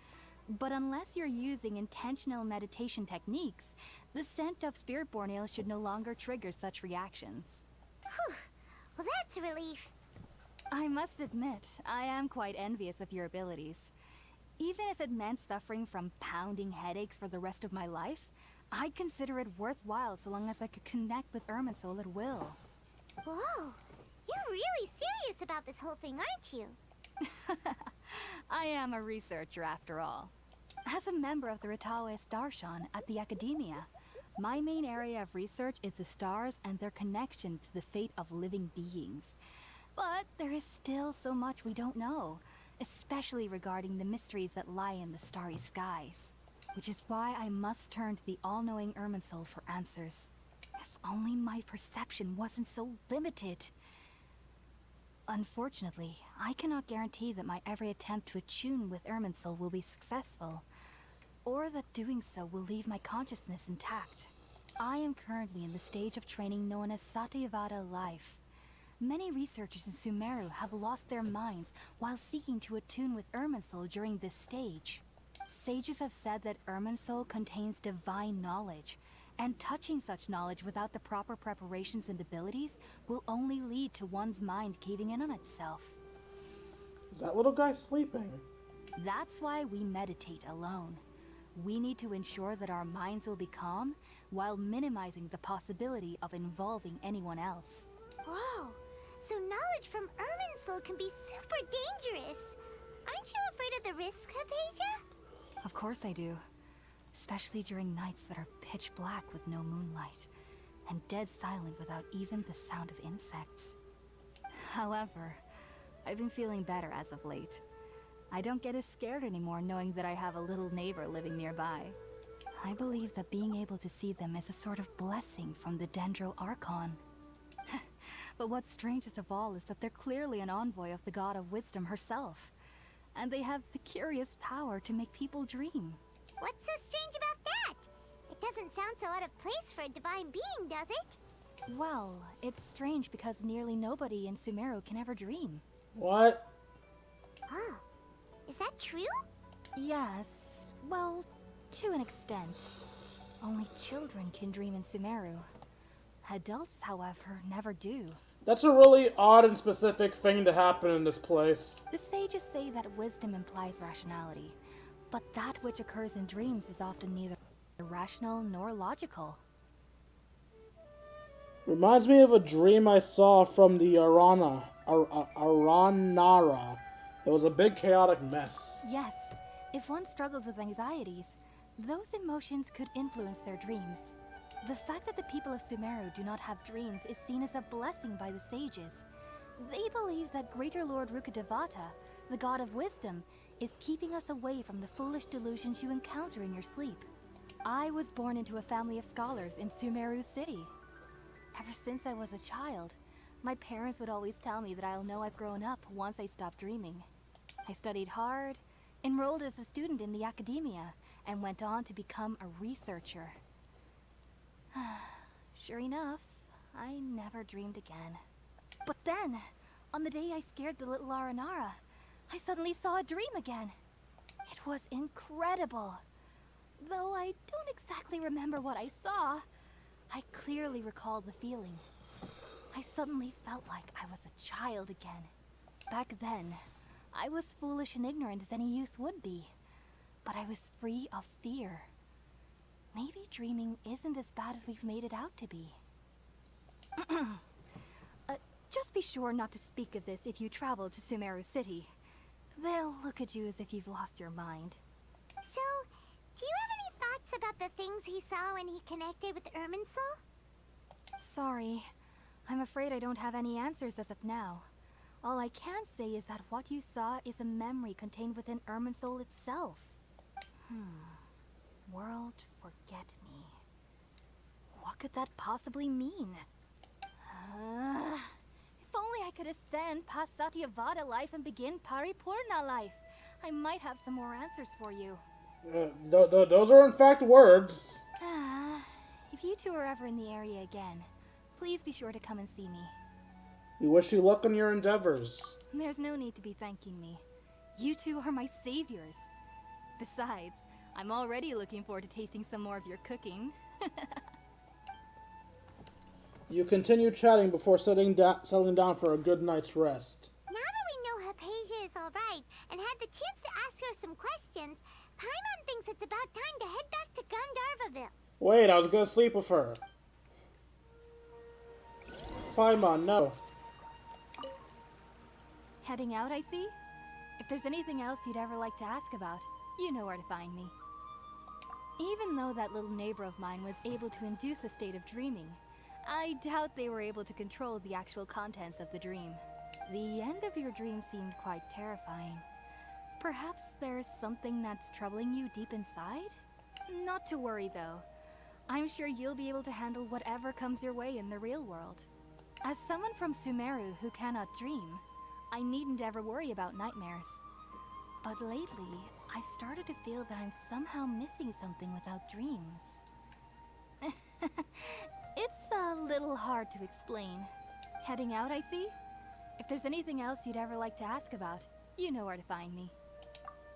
but unless you're using intentional meditation techniques, the scent of Spiritborn Ale should no longer trigger such reactions. Whew. Well, that's a relief. I must admit, I am quite envious of your abilities. Even if it meant suffering from pounding headaches for the rest of my life, I'd consider it worthwhile so long as I could connect with Irminsul at will. Whoa. You're really serious about this whole thing, aren't you? I am a researcher after all. As a member of the Ritaoist Darshan at the Academia, my main area of research is the stars and their connection to the fate of living beings. But there is still so much we don't know, especially regarding the mysteries that lie in the starry skies. Which is why I must turn to the all-knowing Irminsul for answers. If only my perception wasn't so limited. Unfortunately, I cannot guarantee that my every attempt to attune with Irminsul will be successful, or that doing so will leave my consciousness intact. I am currently in the stage of training known as Satyavada life. Many researchers in Sumeru have lost their minds while seeking to attune with Irminsul during this stage. Sages have said that Irminsul contains divine knowledge, and touching such knowledge without the proper preparations and abilities will only lead to one's mind caving in on itself. Is that little guy sleeping? That's why we meditate alone. We need to ensure that our minds will be calm while minimizing the possibility of involving anyone else. Whoa. So knowledge from Irminsul can be super dangerous. Aren't you afraid of the risk, Hypatia? Of course I do. Especially during nights that are pitch black with no moonlight, and dead silent without even the sound of insects. However, I've been feeling better as of late. I don't get as scared anymore knowing that I have a little neighbor living nearby. I believe that being able to see them is a sort of blessing from the Dendro Archon. But what's strangest of all is that they're clearly an envoy of the God of Wisdom herself, and they have the curious power to make people dream. What's so strange about that? It doesn't sound so out of place for a divine being, does it? Well, it's strange because nearly nobody in Sumeru can ever dream. What? Huh. Is that true? Yes, well, to an extent. Only children can dream in Sumeru. Adults, however, never do. That's a really odd and specific thing to happen in this place. The sages say that wisdom implies rationality, but that which occurs in dreams is often neither rational nor logical. Reminds me of a dream I saw from the Aranara. It was a big chaotic mess. Yes, if one struggles with anxieties, those emotions could influence their dreams. The fact that the people of Sumeru do not have dreams is seen as a blessing by the sages. They believe that Greater Lord Rukkhadevata, the god of wisdom, is keeping us away from the foolish delusions you encounter in your sleep. I was born into a family of scholars in Sumeru City. Ever since I was a child, my parents would always tell me that I'll know I've grown up once I stop dreaming. I studied hard, enrolled as a student in the Academia, and went on to become a researcher. Sure enough, I never dreamed again. But then, on the day I scared the little Aranara, I suddenly saw a dream again. It was incredible. Though I don't exactly remember what I saw, I clearly recall the feeling. I suddenly felt like I was a child again. Back then, I was foolish and ignorant as any youth would be, but I was free of fear. Maybe dreaming isn't as bad as we've made it out to be. Just be sure not to speak of this if you travel to Sumeru City. They'll look at you as if you've lost your mind. So, do you have any thoughts about the things he saw when he connected with Irminsul? Sorry. I'm afraid I don't have any answers as of now. All I can say is that what you saw is a memory contained within Irminsul itself. World forget me. What could that possibly mean? If only I could ascend past Satyavada life and begin Paripurna life. I might have some more answers for you. Those are in fact words. If you two are ever in the area again, please be sure to come and see me. We wish you luck in your endeavors. There's no need to be thanking me. You two are my saviors. Besides, I'm already looking forward to tasting some more of your cooking. You continue chatting before settling down for a good night's rest. Now that we know Hypatia is alright and had the chance to ask her some questions, Paimon thinks it's about time to head back to Gandharvaville. Wait, I was gonna sleep with her. Paimon, no. Heading out, I see? If there's anything else you'd ever like to ask about, you know where to find me. Even though that little neighbor of mine was able to induce a state of dreaming, I doubt they were able to control the actual contents of the dream. The end of your dream seemed quite terrifying. Perhaps there's something that's troubling you deep inside? Not to worry, though. I'm sure you'll be able to handle whatever comes your way in the real world. As someone from Sumeru who cannot dream, I needn't ever worry about nightmares. But lately, I've started to feel that I'm somehow missing something without dreams. It's a little hard to explain. Heading out, I see? If there's anything else you'd ever like to ask about, you know where to find me.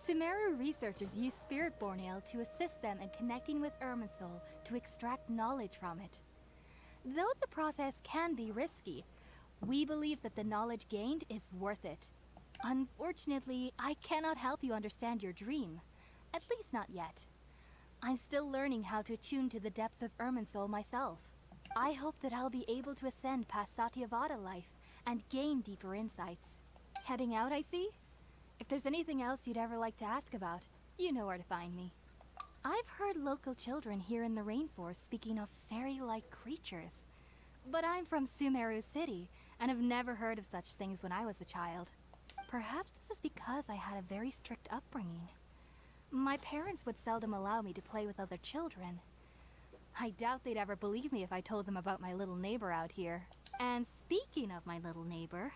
Sumeru researchers use Spiritborn Ale to assist them in connecting with Irminsul to extract knowledge from it. Though the process can be risky, we believe that the knowledge gained is worth it. Unfortunately, I cannot help you understand your dream. At least not yet. I'm still learning how to attune to the depths of Irminsul myself. I hope that I'll be able to ascend past Satyavada life and gain deeper insights. Heading out, I see? If there's anything else you'd ever like to ask about, you know where to find me. I've heard local children here in the rainforest speaking of fairy-like creatures. But I'm from Sumeru City, and have never heard of such things when I was a child. Perhaps this is because I had a very strict upbringing. My parents would seldom allow me to play with other children. I doubt they'd ever believe me if I told them about my little neighbor out here. And speaking of my little neighbor,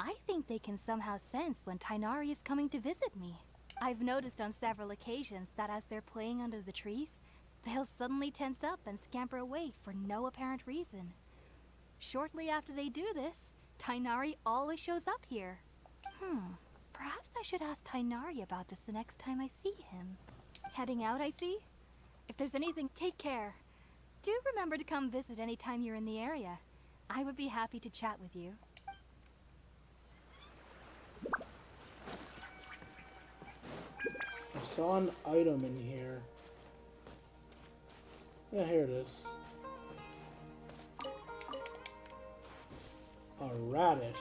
I think they can somehow sense when Tighnari is coming to visit me. I've noticed on several occasions that as they're playing under the trees, they'll suddenly tense up and scamper away for no apparent reason. Shortly after they do this, Tighnari always shows up here. Perhaps I should ask Tighnari about this the next time I see him. Heading out, I see? If there's anything, take care. Do remember to come visit anytime you're in the area. I would be happy to chat with you. I saw an item in here. Yeah, here it is. A radish.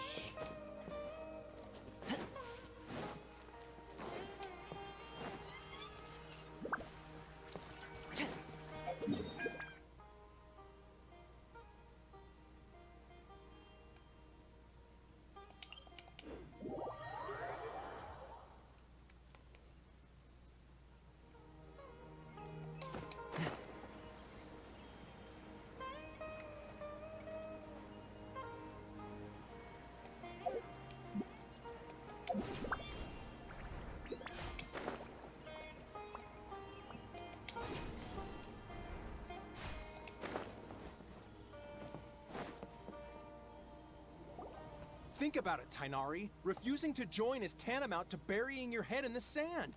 Think about it, Tighnari. Refusing to join is tantamount to burying your head in the sand.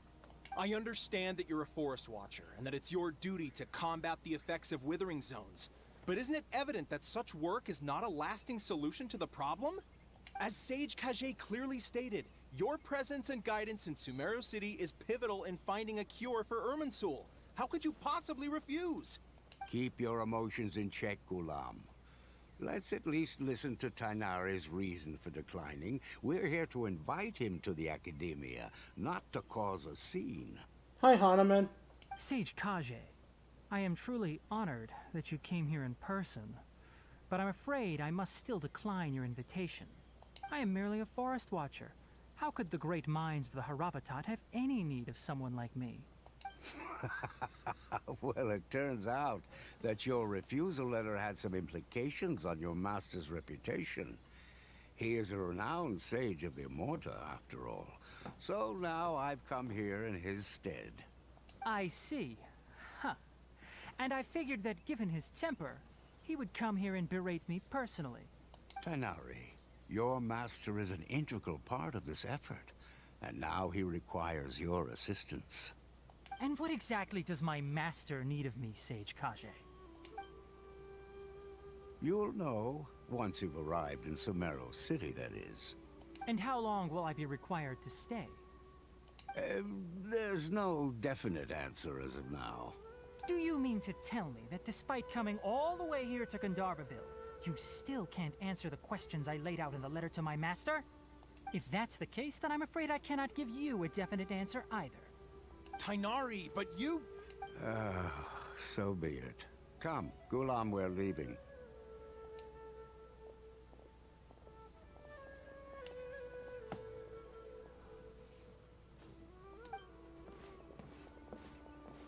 I understand that you're a forest watcher, and that it's your duty to combat the effects of withering zones. But isn't it evident that such work is not a lasting solution to the problem? As Sage Kage clearly stated, your presence and guidance in Sumeru City is pivotal in finding a cure for Irminsul. How could you possibly refuse? Keep your emotions in check, Ghulam. Let's at least listen to Tighnari's reason for declining. We're here to invite him to the Academia, not to cause a scene. Hi, Hanuman. Sage Kage, I am truly honored that you came here in person, but I'm afraid I must still decline your invitation. I am merely a forest watcher. How could the great minds of the Haravatat have any need of someone like me? Well, it turns out that your refusal letter had some implications on your master's reputation. He is a renowned sage of the Immorta, after all. So now I've come here in his stead. I see. Huh. And I figured that given his temper, he would come here and berate me personally. Tighnari, your master is an integral part of this effort, and now he requires your assistance. And what exactly does my master need of me, Sage Kage? You'll know once you've arrived in Sumeru City, that is. And how long will I be required to stay? There's no definite answer as of now. Do you mean to tell me that despite coming all the way here to Gandharvaville, you still can't answer the questions I laid out in the letter to my master? If that's the case, then I'm afraid I cannot give you a definite answer either. Tighnari, but you... So be it. Come, Gulam, we're leaving.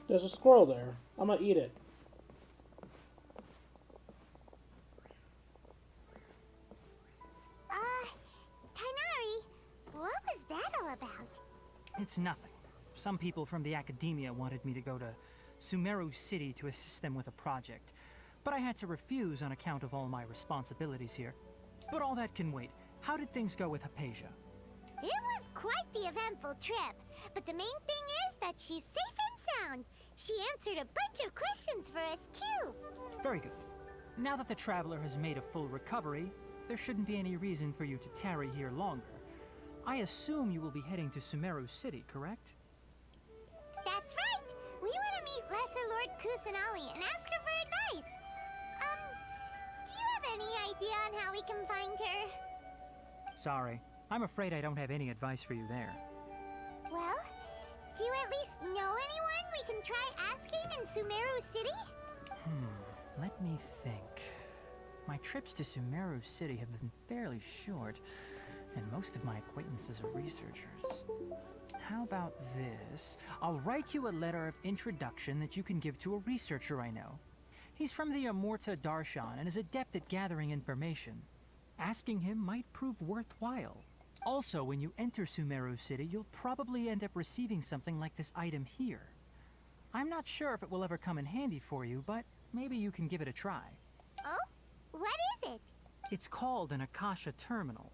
There's a squirrel there. I'm gonna eat it. Tighnari, what was that all about? It's nothing. Some people from the academia wanted me to go to Sumeru City to assist them with a project, but I had to refuse on account of all my responsibilities here. But all that can wait. How did things go with Hypatia? It was quite the eventful trip, but the main thing is that she's safe and sound. She answered a bunch of questions for us, too. Very good. Now that the traveler has made a full recovery, there shouldn't be any reason for you to tarry here longer. I assume you will be heading to Sumeru City, correct? That's right. We want to meet Lesser Lord Kusanali and ask her for advice. Do you have any idea on how we can find her? Sorry. I'm afraid I don't have any advice for you there. Well, do you at least know anyone we can try asking in Sumeru City? Let me think. My trips to Sumeru City have been fairly short, and most of my acquaintances are researchers. How about this? I'll write you a letter of introduction that you can give to a researcher I know. He's from the Immorta Darshan and is adept at gathering information. Asking him might prove worthwhile. Also, when you enter Sumeru City, you'll probably end up receiving something like this item here. I'm not sure if it will ever come in handy for you, but maybe you can give it a try. Oh? What is it? It's called an Akasha Terminal.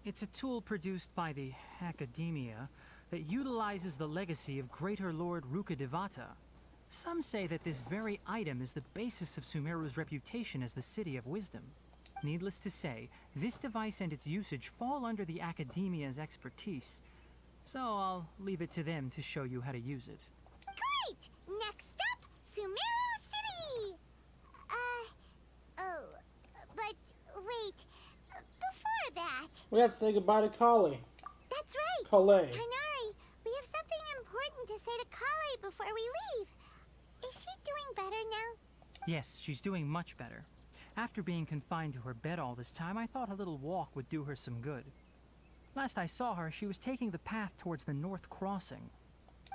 It's a tool produced by the Academia that utilizes the legacy of Greater Lord Rukkhadevata. Some say that this very item is the basis of Sumeru's reputation as the City of Wisdom. Needless to say, this device and its usage fall under the Academia's expertise, so I'll leave it to them to show you how to use it. Great! Next up, Sumeru City! But wait, before that... We have to say goodbye to Kali. That's right! Kalei. Tighnari, we have something important to say to Kali before we leave. Is she doing better now? Yes, she's doing much better. After being confined to her bed all this time, I thought a little walk would do her some good. Last I saw her, she was taking the path towards the North Crossing.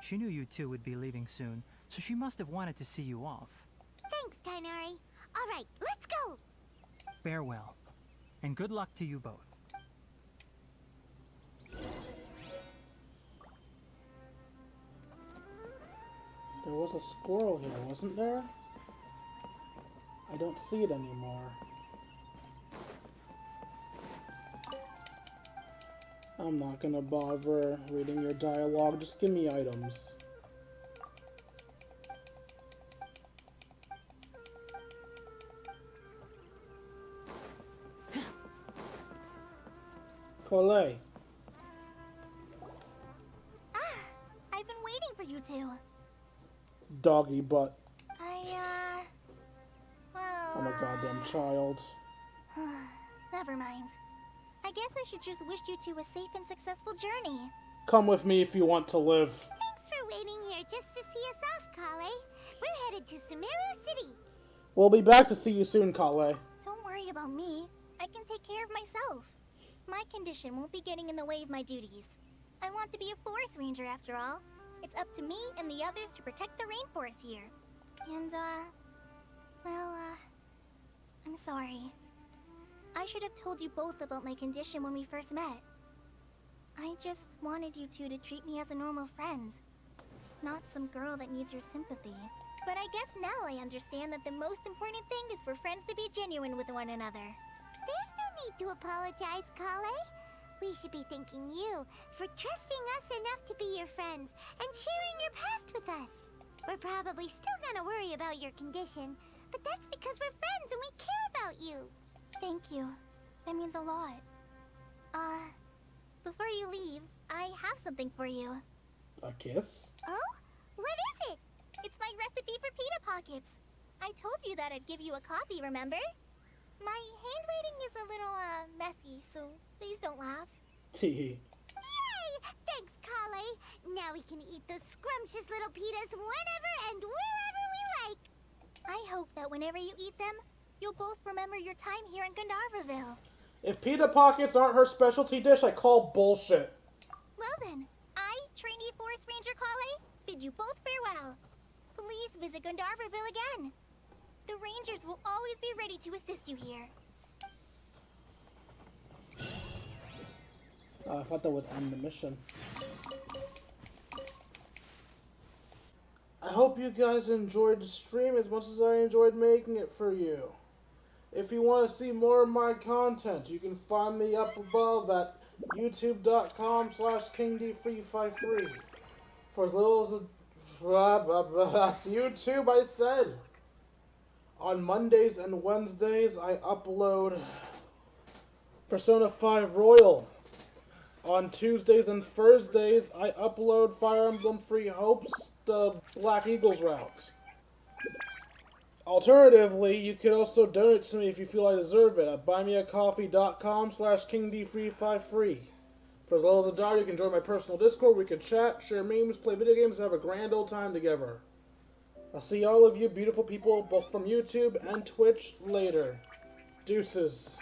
She knew you two would be leaving soon, so she must have wanted to see you off. Thanks, Tighnari. All right, let's go! Farewell, and good luck to you both. There was a squirrel here, wasn't there? I don't see it anymore. I'm not gonna bother reading your dialogue, just give me items. Colette. I've been waiting for you two. Doggy butt. Well... I'm a goddamn child. Never mind. I guess I should just wish you two a safe and successful journey. Come with me if you want to live. Thanks for waiting here just to see us off, Kale. We're headed to Sumeru City. We'll be back to see you soon, Kale. Don't worry about me. I can take care of myself. My condition won't be getting in the way of my duties. I want to be a forest ranger after all. It's it's up to me and the others to protect the rainforest here. And, well, I'm sorry. I should have told you both about my condition when we first met. I just wanted you two to treat me as a normal friend, not some girl that needs your sympathy. But I guess now I understand that the most important thing is for friends to be genuine with one another. There's no need to apologize, Kale. We should be thanking you for trusting us enough to be your friends and sharing your past with us. We're probably still gonna worry about your condition, but that's because we're friends and we care about you. Thank you. That means a lot. Before you leave, I have something for you. A kiss? Oh? What is it? It's my recipe for pita pockets. I told you that I'd give you a copy, remember? My handwriting is a little, messy, so please don't laugh. Tee. Yay! Thanks, Kale. Now we can eat those scrumptious little pitas whenever and wherever we like. I hope that whenever you eat them, you'll both remember your time here in Gandharvaville. If pita pockets aren't her specialty dish, I call bullshit. Well then, I, trainee Forest Ranger Kale, bid you both farewell. Please visit Gandharvaville again. The Rangers will always be ready to assist you here. I thought that would end the mission. I hope you guys enjoyed the stream as much as I enjoyed making it for you. If you want to see more of my content, you can find me up above at youtube.com/KingD353. For as little as YouTube, I said. On Mondays and Wednesdays, I upload Persona 5 Royal. On Tuesdays and Thursdays, I upload Fire Emblem Three Hopes, the Black Eagles routes. Alternatively, you can also donate to me if you feel I deserve it at buymeacoffee.com/KingD353. For as little as $1, you can join my personal Discord. We can chat, share memes, play video games, and have a grand old time together. I'll see all of you beautiful people, both from YouTube and Twitch, later. Deuces.